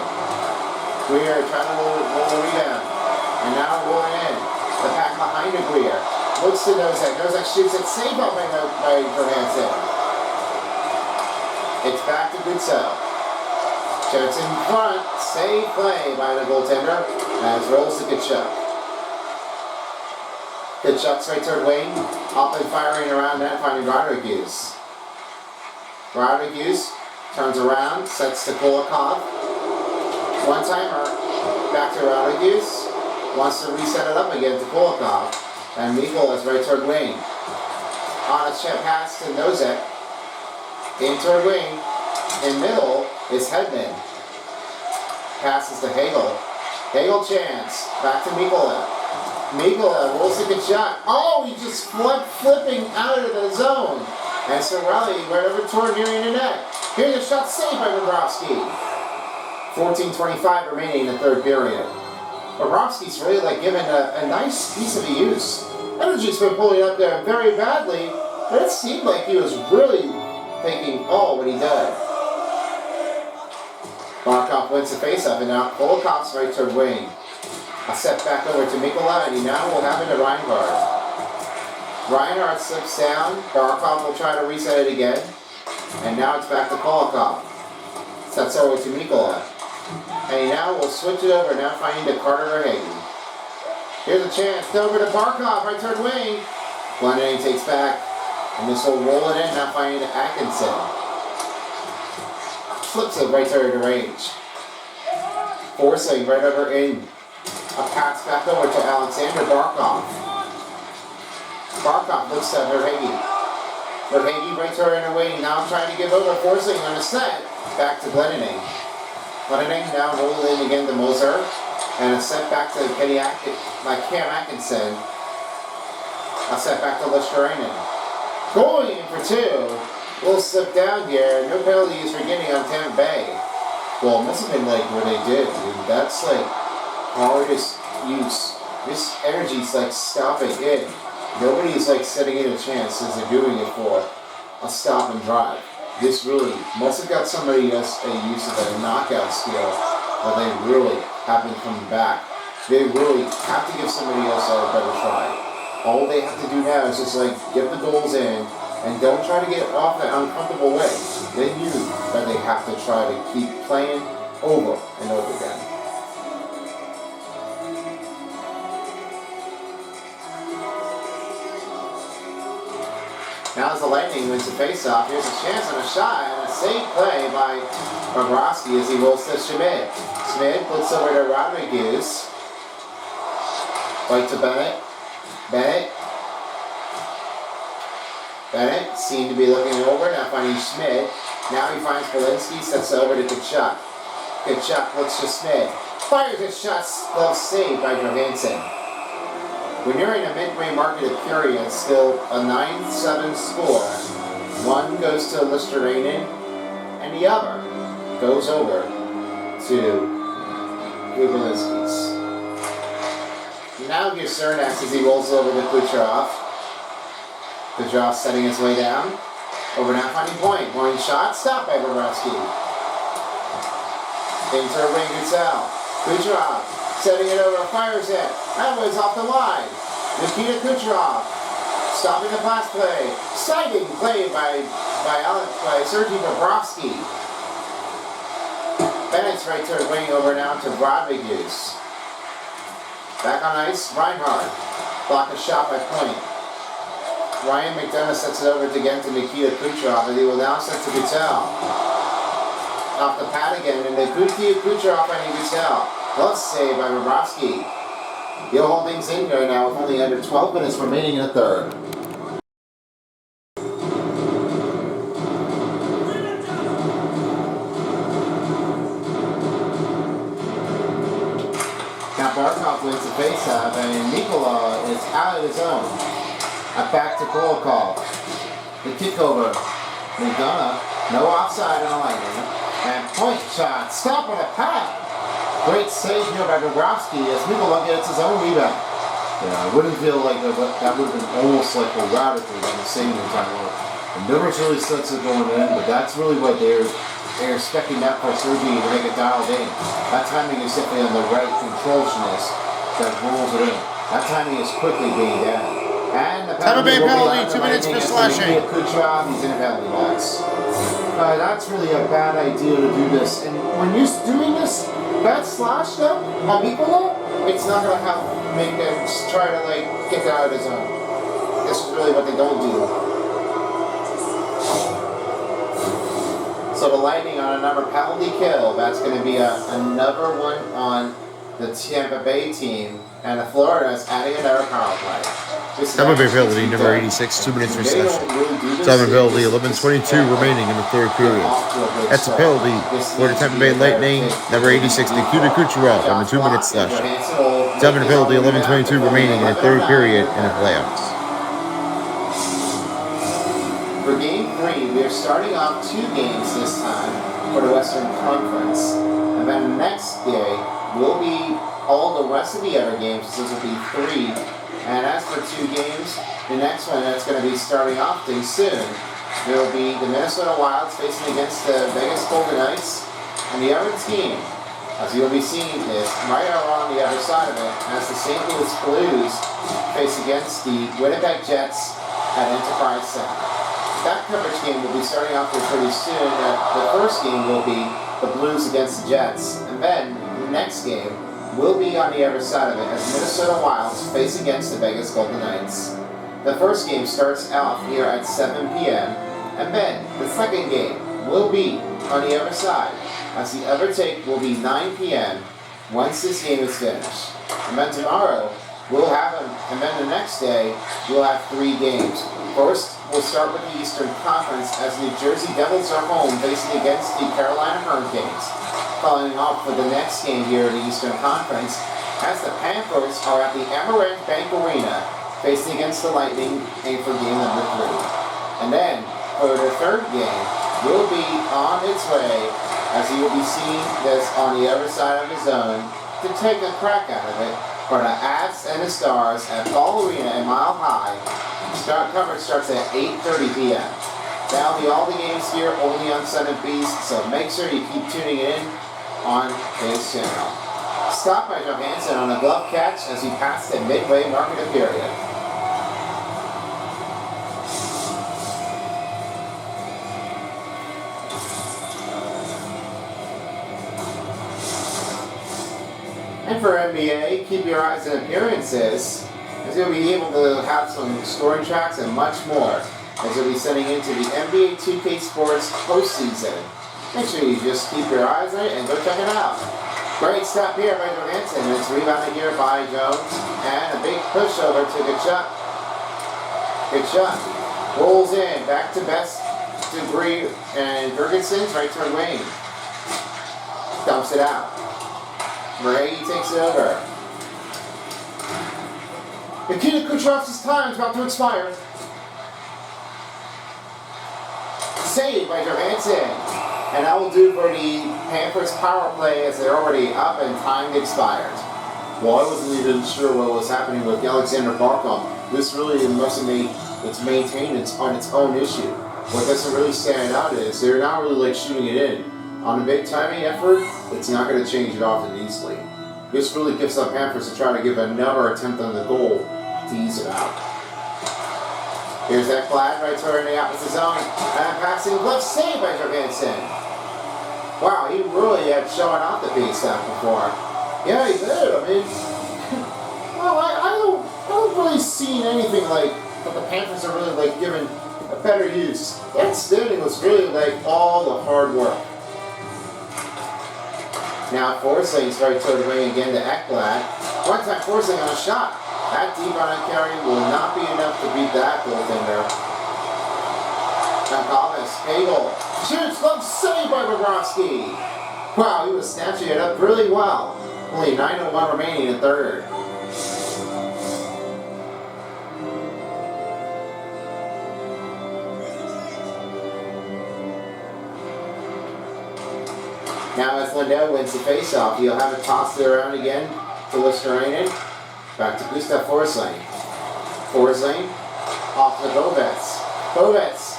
Greer trying to roll the rebound. And now rolling in. The pack behind the Greer. Looks to Nosek. Nosek shoots it, saved up by Johansson. It's back to Gutzel. Shoots in front, save play by the goaltender as rolls to Kachuk. Kachuk's right toward wing, up and firing around net, finding Rodriguez. Rodriguez turns around, sets to Kulikov. One timer, back to Rodriguez. Wants to reset it up again to Kulikov. And Mikkel is right toward wing. On a chip pass to Nosek. In toward wing. In middle is Hedman. Passes to Hagel. Hagel chance. Back to Mikkel. Mikkel rolls the good shot. Oh, he just flipping out of the zone. And Sorelli right over toward nearing the net. Here's a shot saved by Bobrovsky. 14:25 remaining in the third period. Bobrovsky's really given a nice piece of use. Energy's been pulling up there very badly, but it seemed like he was really taking all what he did. Barkov wins the faceoff, and now Kolikov's right toward wing. A set back over to Mikkola, and he now will have it to Reinhardt. Reinhardt slips down. Barkov will try to reset it again. And now it's back to Kolikov. Sets over to Mikkola. And he now will switch it over, now finding to Carter or Hagen. Here's a chance. Over to Barkov, right toward wing. Glendening takes back. And this will roll it in, now finding to Atkinson. Flips it right toward the range. Forcing right over in. A pass back over to Alexander Barkov. Barkov looks at Verhage. Verhage right toward in the wing. Now trying to give over, forcing on a set. Back to Glendening. Glendening now rolling in again to Moser. And a set back to Cam Atkinson. A set back to Lesterainen. Going in for two. Little slip down here. No penalties for getting on Tampa Bay. Well, it must have been what they did, dude. That's hardest use. This energy's stopping in. Nobody's setting in a chance as they're doing it for a stop and drive. This really must have got somebody else a use of a knockout skill, but they really haven't come back. They really have to give somebody else a better try. All they have to do now is just get the goals in and don't try to get off that uncomfortable way. They knew that they have to try to keep playing over and over again. Now as the Lightning wins the faceoff, here's a chance on a shot and a safe play by Bobrovsky as he rolls to Schmidt. Schmidt puts over to Rodriguez. Right to Bennett. Bennett seemed to be looking over, now finding Schmidt. Now he finds Walensky, sets it over to Kachuk. Kachuk looks to Schmidt. Fires his shot, well saved by Johansson. When you're in a midway mark of the period, still a 9-7 score. One goes to Lesterainen, and the other goes over to Kubelinski's. Now gives Cernak as he rolls over to Kucherov. Kucherov setting his way down. Over now finding point. Point shot, stopped by Bobrovsky. Into a ring, Gutzel. Kucherov setting it over, fires it. That was off the line. Nikita Kucherov stopping the pass play. Exciting play by Sergei Bobrovsky. Bennett's right to the wing, over now to Rodriguez. Back on ice, Reinhardt. Block a shot by point. Ryan McDonough sets it over again to Nikita Kucherov, and he will now set to Gutzel. Off the pad again, and Nikita Kucherov finding Gutzel. Glove save by Bobrovsky. He'll hold things in right now with only under 12 minutes remaining in the third. Now Barkov wins the faceoff, and Mikkola is out of his zone. Back to Kulikov. The kick over. McDonough. No offside on the Lightning. And point shot. Stop on a pad. Great save here by Bobrovsky as Mikola gets his own rebound. Yeah, I wouldn't feel like that would have been almost like a radical on the same time. The numbers really sets it going in, but that's really what they're expecting that for Sergei to make it dialed in. That timing is simply on the right controlshness that rolls it in. That timing is quickly being done. And the Tampa Bay will be penalty, 2 minutes for slashing. A good job, he's in a penalty box. That's really a bad idea to do this. And when you're doing this, that slash though, on Mikola, it's not going to help make them try to like get out of his zone. This is really what they don't do. So the Lightning on another penalty kill. That's going to be another one on the Tampa Bay team. And the Florida is adding another power play. Tampa Bay penalty, number 86, 2 minutes for slashing. Simon penalty, 11:22 remaining in the third period. That's a penalty for the Tampa Bay Lightning, number 86, Nikita Kucherov, on the 2 minute slashing. Simon penalty, 11:22 remaining in the third period in the playoffs. For Game 3, we are starting off 2 games this time for the Western Conference. And then the next day will be all the rest of the other games. This will be 3. And as for 2 games, the next one that's going to be starting off pretty soon, there will be the Minnesota Wilds facing against the Vegas Golden Knights. And the other team, as you'll be seeing this, right around the other side of it, as the St. Louis Blues face against the Winnipeg Jets at Enterprise Center. That coverage game will be starting off here pretty soon. The first game will be the Blues against the Jets. And then the next game will be on the other side of it as Minnesota Wilds face against the Vegas Golden Knights. The first game starts off here at 7 p.m. And then the second game will be on the other side as the other take will be 9 p.m. once this game is finished. And then tomorrow we'll have them, and then the next day we'll have 3 games. First, we'll start with the Eastern Conference as New Jersey Devils are home facing against the Carolina Hurricanes. Following up for the next game here in the Eastern Conference as the Panthers are at the Amaranth Bank Arena facing against the Lightning for game number 3. And then, for the third game, will be on its way as he will be seeing this on the other side of the zone to take a crack out of it for the Avs and the Stars at Ball Arena in Mile High. Coverage starts at 8:30 p.m. That'll be all the games here only on Sun Beast, so make sure you keep tuning in on this channel. Stop by Johansson on a glove catch as he passed the midway mark of the period. And for NBA, keep your eyes on appearances, as you'll be able to have some scoring tracks and much more, as you'll be setting into the NBA 2K Sports postseason. Make sure you just keep your eyes on it and go check it out. Great stop here by Johansson. It's rebounded here by Jones. And a big pushover to good shot. Good shot. Rolls in. Back to best degree. And Ferguson's right toward Wayne. Dumps it out. Murray takes it over. Nikita Kucherov's time is about to expire. Saved by Johansson. And that will do for the Panthers power play as they're already up and time expired. Well, I wasn't even sure what was happening with Alexander Barkov. This really must have made its maintenance on its own issue. What doesn't really stand out is they're not really like shooting it in. On a big timing effort, it's not going to change it often easily. This really gives the Panthers to try to give another attempt on the goal to ease it out. Here's that flag right toward the opposite zone. And a passing glove save by Johansson. Wow, he really had shown off the big stuff before. Yeah, he did. I mean, well, I don't really see anything like that the Panthers are really like given a better use. That standing was really like all the hard work. Now Forsling's right toward the wing again to Ekblad. One time Forsling on a shot. That deep on a carry will not be enough to beat that goaltender. Now Thomas, Hagel, shoots, love save by Bobrovsky. Wow, he was snatching it up really well. Only 9:01 remaining in the third. Now as Lindell wins the faceoff, he'll have it tossed around again to Listerainen. Back to Gustav Forsling. Forsling off to Bovets. Bovets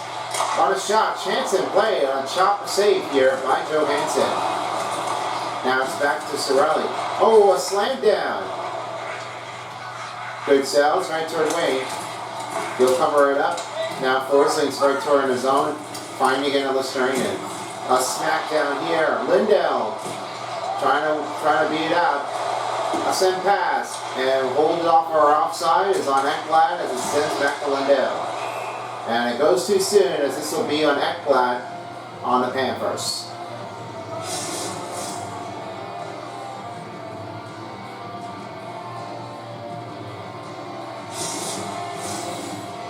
on a shot. Chance in play on chop save here by Johansson. Now it's back to Cirelli. Oh, a slam down. Good cells right toward Wayne. He'll cover it up. Now Forsling's right toward his own. Finding it on Listerainen. A smack down here. Lindell trying to beat it out. A send pass and hold it off or offside is on Ekblad as it sends back to Lindell. And it goes too soon as this will be on Ekblad on the Panthers.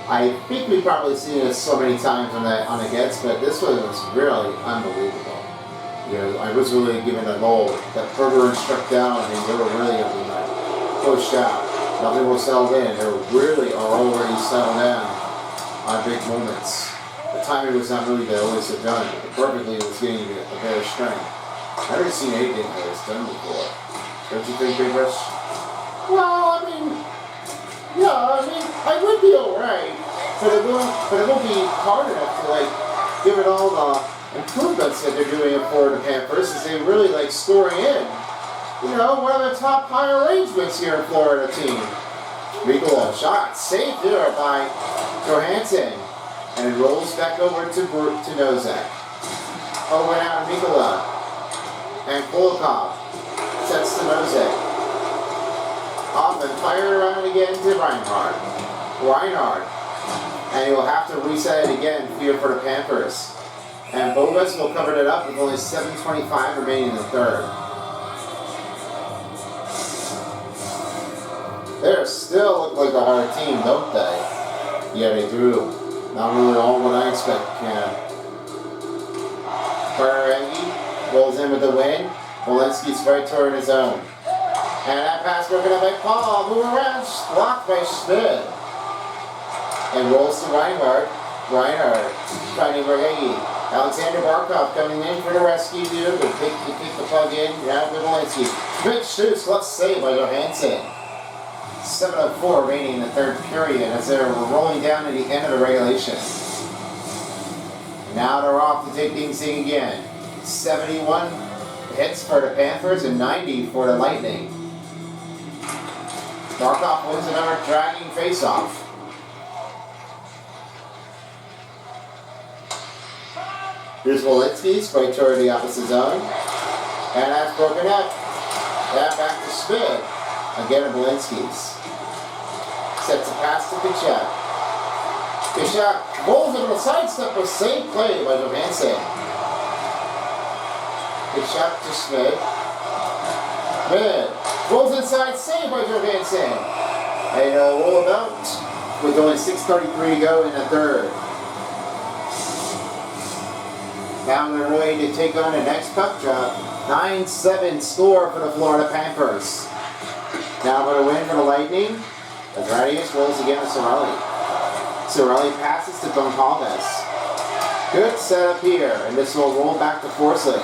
I think we've probably seen this so many times on the hits, but this one was really unbelievable. You know, I was really given a goal that Bergeron struck down, and they were really pushed out. Nothing was settled in. They really are already settled down on big moments. The timing was not really the always have done. Perfectly was getting a better strength. I've never seen anything like this done before. Don't you think, Big Rush? Well, I would be alright, but it won't be hard enough to give it all the improvements that they're doing for the Panthers, as they really scoring in. You know, one of the top high arrangements here in Florida team. Mikula shot saved there by Johansson, and it rolls back over to Nozak. Over now to Mikula, and Kulikov sets to Nozak. Off and fire around again to Reinhard. And he will have to reset it again here for the Panthers. And Bovis will cover it up with only 7:25 remaining in the third. They still look like a hard team, don't they? Yeah, they do. Not really all what I expect can. Ferengi rolls in with the win. Walensky's right toward his own. And that pass broken up by Paul. Move around, blocked by Schmidt. And rolls to Reinhardt. Reinhardt finding Verhage. Alexander Barkov coming in for the rescue dude. But kick the plug in. Now to Walensky. Schmidt shoots. Left save by Johansson. 7:04 remaining in the third period as they're rolling down to the end of the regulation. Now they're off to take things in again. 71 hits for the Panthers and 90 for the Lightning. Barkov wins another dragging faceoff. Here's Walensky's right toward the opposite zone. And that's broken up. That back to Schmidt. Again at Walensky's. Sets a pass to Kachuk. Kachuk rolls into a sidestep with safe play by Johansson. Kachuk to Schmidt. Schmidt rolls inside, save by Johansson. And roll about with only 6:33 to go in the third. Now they're ready to take on the next puck drop. 9-7 score for the Florida Panthers. Now for the win for the Lightning. Adradius rolls again to Cirelli. Cirelli passes to Goncalves. Good setup here, and this will roll back to Forsling.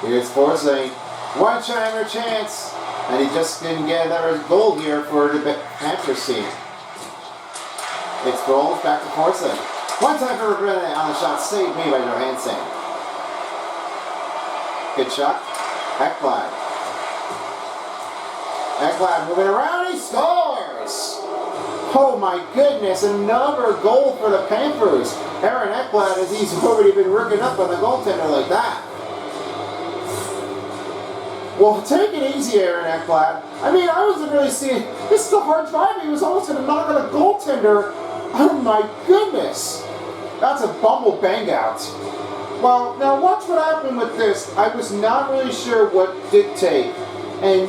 Here's Forsling. One-timer chance, and he just didn't get another goal here for the Panthers team. It's rolls back to Forsling. One time for René on the shot, saved me by Johansson. Good shot. Ekblad. Ekblad moving around, he scores! Oh my goodness, another goal for the Panthers. Aaron Ekblad, as he's already been rigging up on the goaltender like that. Well, take it easy, Aaron Ekblad. I mean, I wasn't really seeing, this is a hard drive, he was almost going to knock on a goaltender. Oh my goodness. That's a bumble bang out. Well, now watch what happened with this. I was not really sure what dictate. And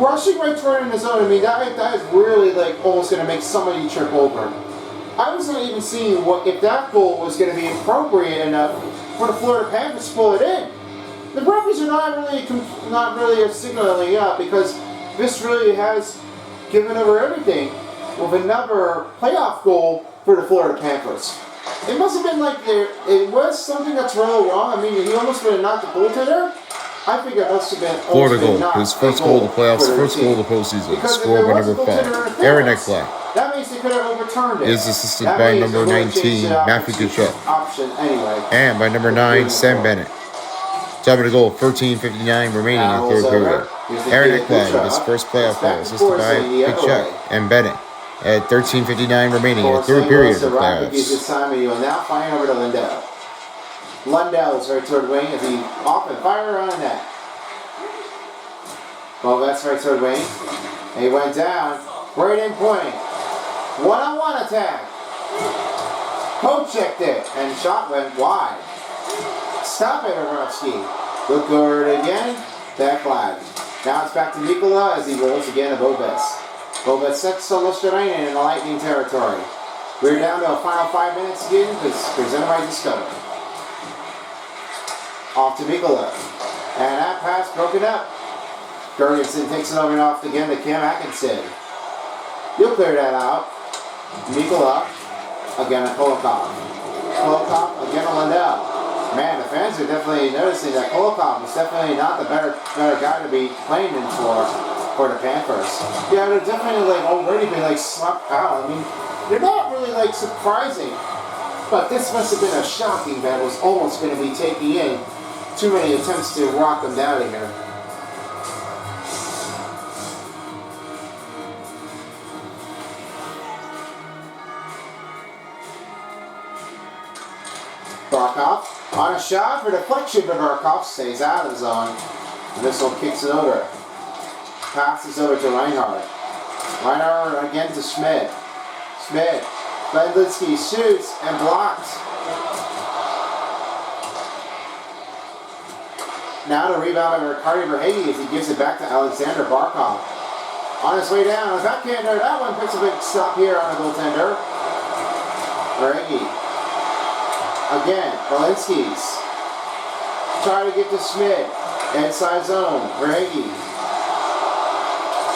rushing right toward in the zone, I mean, that is really almost going to make somebody trip over. I wasn't even seeing if that goal was going to be appropriate enough for the Florida Panthers to pull it in. The referees are not really signaling up because this really has given over everything with another playoff goal for the Florida Panthers. It must have been like it was something that's really wrong. I mean, he almost would have knocked the goaltender. I think it must have been Florida goal. His first goal of the playoffs, first goal of the postseason. Scored by number 5. Aaron Ekblad. That means they could have overturned it. Is assisted by number 19, Matthew Tkachuk. Option anyway. And by number 9, Sam Bennett. Time of the goal, 13:59 remaining in the third period. Aaron Ekblad with his first playoff goal, assisted by Tkachuk and Bennett at 13:59 remaining in the third period of the playoffs. This time, and you will now fire over to Lindell. Lundell is right toward wing as he off and fire around the net. Well, that's right toward wing. And he went down, right in point. One-on-one attack. Poke checked it, and shot went wide. Stop it, Aronofsky. Look over it again. That flag. Now it's back to Nikola as he rolls again to Bobes. Bobes sets Solosterainen in the Lightning territory. We're down to a final 5 minutes again because presented by Discovery. Off to Nikola. And that pass broken up. Gergensen takes it over and off again to Cam Atkinson. He'll clear that out. Nikola. Again to Kolokov. Kolokov again to Lundell. Man, the fans are definitely noticing that Kolokov is definitely not the better guy to be playing in for the Panthers. Yeah, they're definitely like already been like swept out. I mean, they're not really like surprising, but this must have been a shocking that was almost going to be taking in. Too many attempts to rock them down here. Barkov on a shot for deflection, but Barkov stays out of the zone. The missile kicks it over. Passes over to Reinhardt. Reinhardt again to Schmidt. Schmidt. Bendlinsky shoots and blocks. Now to rebound by Ricardo Verhage as he gives it back to Alexander Barkov. On his way down, a backhander. That one puts a big stop here on the goaltender. Verhage. Again, Walensky's. Try to get to Schmidt. Inside zone. Verhage.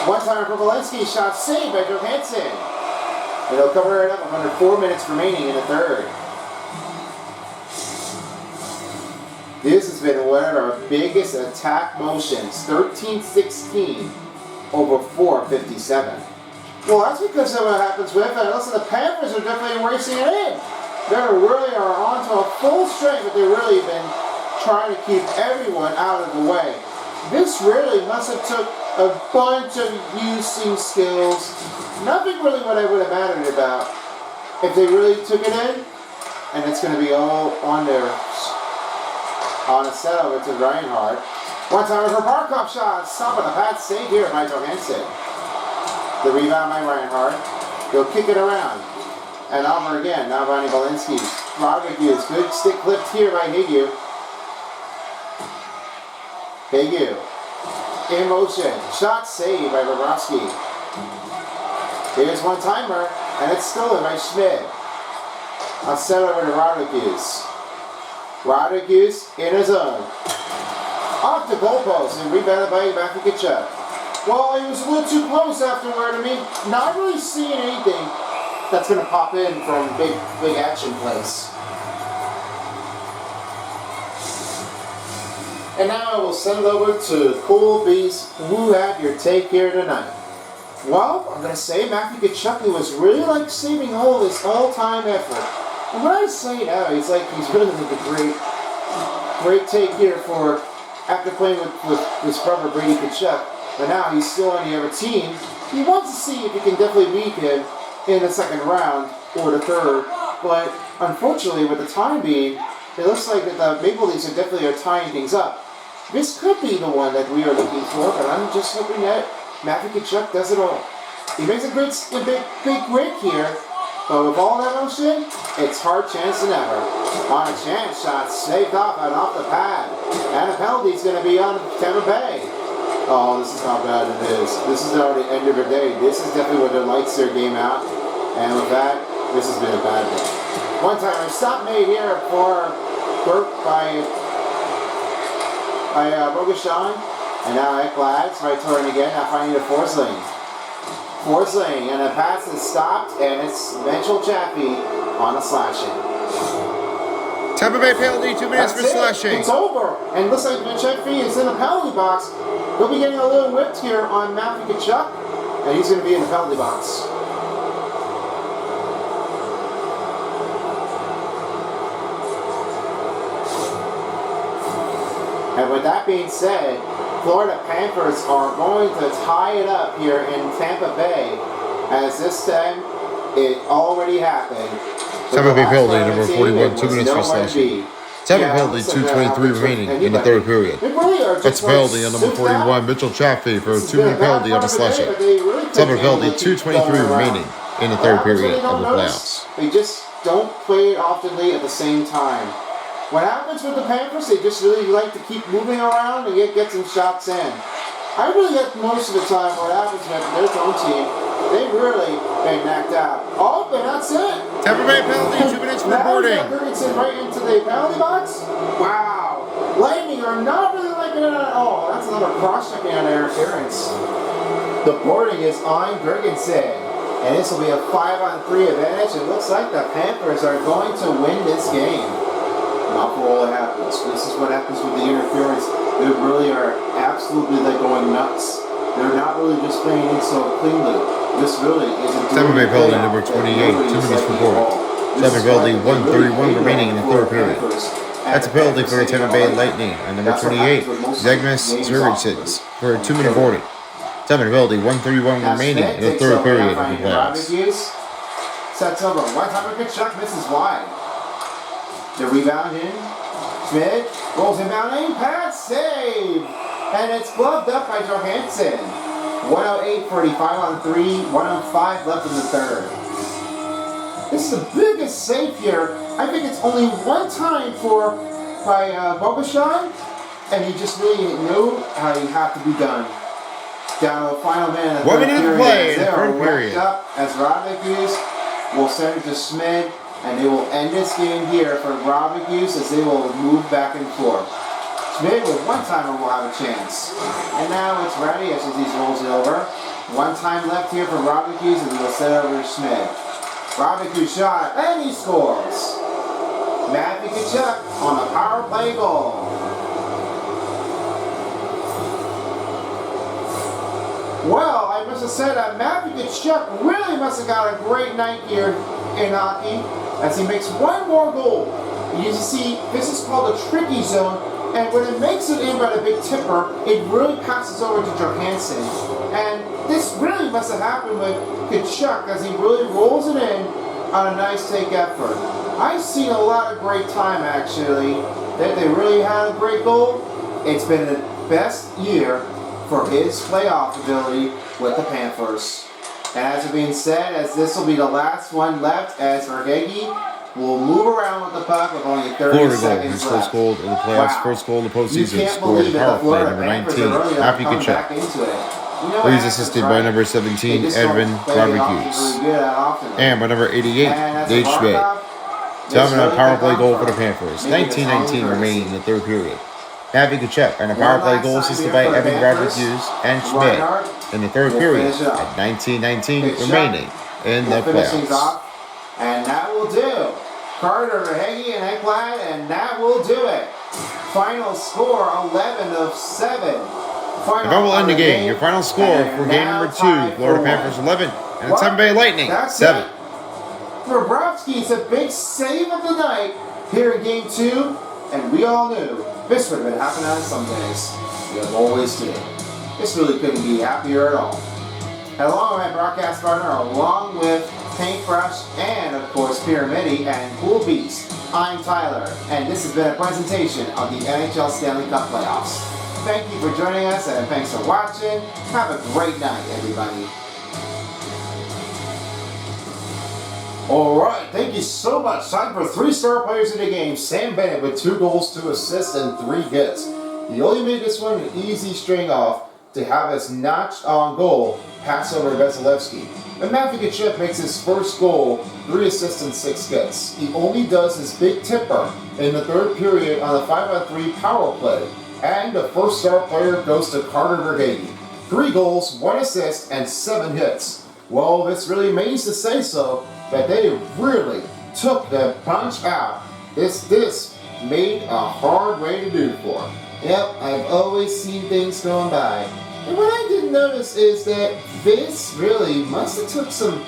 One timer for Walensky. Shot saved by Johansson. And they'll cover it up with under 4 minutes remaining in the third. This has been one of our biggest attack motions. 13-16 over 4:57. Well, that's because of what happens with it. Listen, the Panthers are definitely racing it in. They really are on to a full strength, but they've really been trying to keep everyone out of the way. This really must have took a bunch of using skills. Nothing really what I would have mattered about if they really took it in, and it's going to be all on their on a set over to Reinhardt. One timer for Barkov shot. Stop on the pad. Save here by Johansson. The rebound by Reinhardt. He'll kick it around. And over again. Now by Walensky. Rodriguez. Good stick clipped here by Higu. Higu. In motion. Shot saved by Bobrovsky. Here's one timer. And it's stolen by Schmidt. I'll set over to Rodriguez. Rodriguez in his zone. Off the goalpost and rebounded by Matthew Tkachuk. Well, he was a little too close afterward. I mean, not really seeing anything that's going to pop in from big action plays. And now I will send it over to Cool Beast, who had your take here tonight. Well, I'm going to say Matthew Tkachuk was really like saving all this all-time effort. And when I say that, it's like he's really like a great take here for after playing with his brother Brady Tkachuk. But now he's still on the other team. He wants to see if he can definitely beat him in the second round or the third. But unfortunately, with the time being, it looks like that the Maple Leafs are definitely tying things up. This could be the one that we are looking for, but I'm just hoping that Matthew Tkachuk does it all. He makes a big break here. But with all that motion, it's hard chance than ever. On a chance shot, saved off and off the pad. And a penalty's going to be on Tampa Bay. Oh, this is how bad it is. This is already the end of the day. This is definitely where the lights their game out. And with that, this has been a bad day. One timer stop made here for Burke by Bogushon. And now Ekblad's right toward him again. Now finding the Forsling. Forsling, and a pass is stopped, and it's Mitchell Chappie on a slashing. Tampa Bay penalty, 2 minutes for That's it. slashing. It's over. And looks like Kachuk is in the penalty box. He'll be getting a little whipped here on Matthew Kachuk. And he's going to be in the penalty box. And with that being said, Florida Panthers are going to tie it up here in Tampa Bay, as this time it already happened. Tampa Bay penalty, number 41, 2 minutes for slashing. Tampa penalty, 2:23 remaining in the third period. That's penalty on number 41, Mitchell Chaffee, for a 2-minute penalty on the slashing. Tampa penalty, 2:23 remaining in the third period of the playoffs. They just don't play it oftenly at the same time. What happens with the Panthers, they just really like to keep moving around and get some shots in. I really get most of the time what happens with their own team. They really been knocked out. Oh, but that's it. Tampa Bay penalty, 2 minutes for boarding. Jurgensen right into the penalty box. Wow. Lightning are not really liking it at all. That's another cross-checking on interference. The boarding is on Jurgensen. And this will be a 5-on-3 advantage. It looks like the Panthers are going to win this game. Not for all it happens. This is what happens with the interference. They really are absolutely like going nuts. They're not really just playing in so cleanly. This really is a Tampa Bay penalty, number 28, 2 minutes for boarding. Tampa penalty, 1:31 remaining in the third period. That's a penalty for the Tampa Bay Lightning on number 28, Zegmas Zuricins, for a 2-minute boarding. Tampa penalty, 1:31 remaining in the third period of the playoffs. Sets over. One time Kachuk misses wide. The rebound in. Schmidt rolls inbound in. Pass save. And it's gloved up by Johansson. 108:45 on 3. 105 left in the third. This is the biggest save here. I think it's only one time by Bobashan. And he just really knew how he had to be done. Down to the final man in the 1 third minute to period. play in the They are third period. wrapped up as Rodriguez will send it to Schmidt. And they will end this game here for Robert Hughes as they will move back and forth. Schmidt with one timer will have a chance. And now it's ready as he rolls it over. One time left here for Robert Hughes and he'll send it over to Schmidt. Robert Hughes shot and he scores. Matthew Kachuk on a power play goal. Well, I must have said that Matthew Kachuk really must have got a great night here in hockey as he makes one more goal. And you see, this is called a tricky zone, and when it makes it in by the big tipper, it really passes over to Johansson. And this really must have happened with Kachuk as he really rolls it in on a nice take effort. I've seen a lot of great time actually. That they really had a great goal. It's been the best year for his playoff ability with the Panthers. And as it being said, as this will be the last one left, as Verhage will move around with the puck with only 30 Florida goal, seconds his left. first goal of the playoffs, Wow. first goal of the You postseason, can't scored believe it. power The play, Florida number Panthers 19, are really Matthew coming back Kachuk. into it. You know He's what assisted happens, by right? number They 17, just don't Edwin play hockey Rodriguez. really good that often. And by number 88, And as Dave a Schmidt. Barkov, Dominant it's power really play good goal for the for Panthers. maybe the 19-19 Tigers. remaining in the third period. Matthew Kachuk and a power play goal assisted by Evan Rodriguez and Schmidt in the third period at 19-19 remaining in the We'll finish things playoffs. off, and that will do. Carter, Verhage, and Ekblad, and that will do it. Final score 11-7. And that will end the game. Your final score for game number 2, Florida Panthers 11 and the Tampa Bay Lightning 7. Bobrovsky, it's a big save of the night here in game 2, and we all knew this would have been happening on some days. We have always did. This really couldn't be happier at all. And along with my broadcast partner, along with Paintbrush and of course Pyramidi and Cool Beast, I'm Tyler, and this has been a presentation of the NHL Stanley Cup Playoffs. Thank you for joining us, and thanks for watching. Have a great night, everybody. Alright, thank you so much. Time for 3-star players in the game. Sam Bennett with 2 goals, 2 assists, and 3 hits. He only made this one an easy string off to have us notched on goal, pass over to Vasilevsky. And Matthew Kachuk makes his first goal, 3 assists and 6 hits. He only does his big tipper in the third period on the 5-on-3 power play. And the first star player goes to Carter Verhage. 3 goals, 1 assist, and 7 hits. Well, this really means to say so that they really took the punch out This made a hard way to do for. Yep, I've always seen things going by. And what I didn't notice is that this really must have took some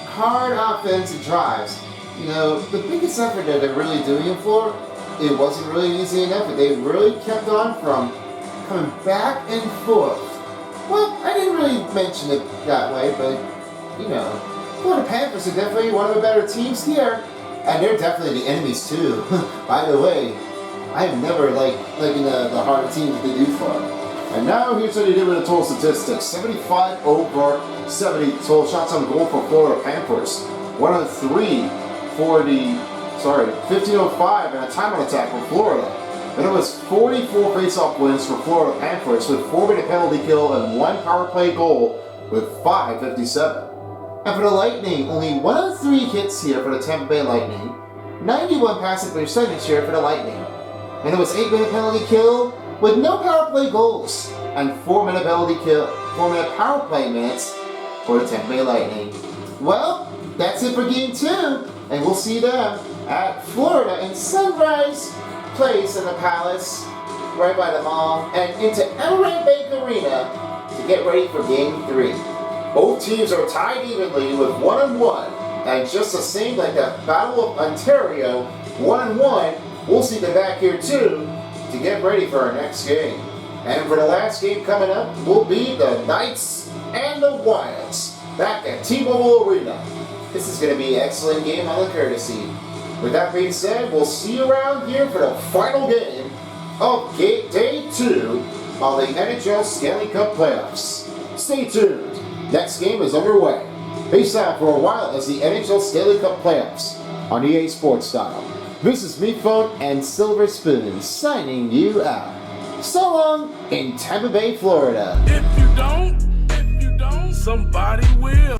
hard offensive drives. You know, the biggest effort that they're really doing it for, it wasn't really easy enough, but they really kept on from coming back and forth. Well, I didn't really mention it that way, but, you know, Florida Panthers are definitely one of the better teams here. And they're definitely the enemies too. By the way, I've never liking the harder teams to do for them. And now here's what he did with the total statistics. 75 over 70 total shots on goal for Florida Panthers. 103 for 1505 and a time on attack for Florida. Then it was 44 face-off wins for Florida Panthers with 4-minute penalty kill and 1 power play goal with 557. And for the Lightning, only 1 of 3 hits here for the Tampa Bay Lightning. 91 passing percentage here for the Lightning. And it was 8-minute penalty kill with no power play goals and 4-minute power play minutes for the Tampa Bay Lightning. Well, that's it for game 2, and we'll see them at Florida in Sunrise Place in the Palace, right by the mall, and into Emerald Bank Arena to get ready for game 3. Both teams are tied evenly with 1-1, and just the same like the Battle of Ontario, 1-1, we'll see them back here too to get ready for our next game. And for the last game coming up will be the Knights and the Wilds back at T-Mobile Arena. This is going to be an excellent game on the courtesy. With that being said, we'll see you around here for the final game of Day 2 of the NHL Stanley Cup Playoffs. Stay tuned. Next game is underway. Peace out for a while as the NHL Stanley Cup Playoffs on EA Sports Style. This is Meatphone and Silver Spoon signing you out. So long in Tampa Bay, Florida. If you don't, somebody will.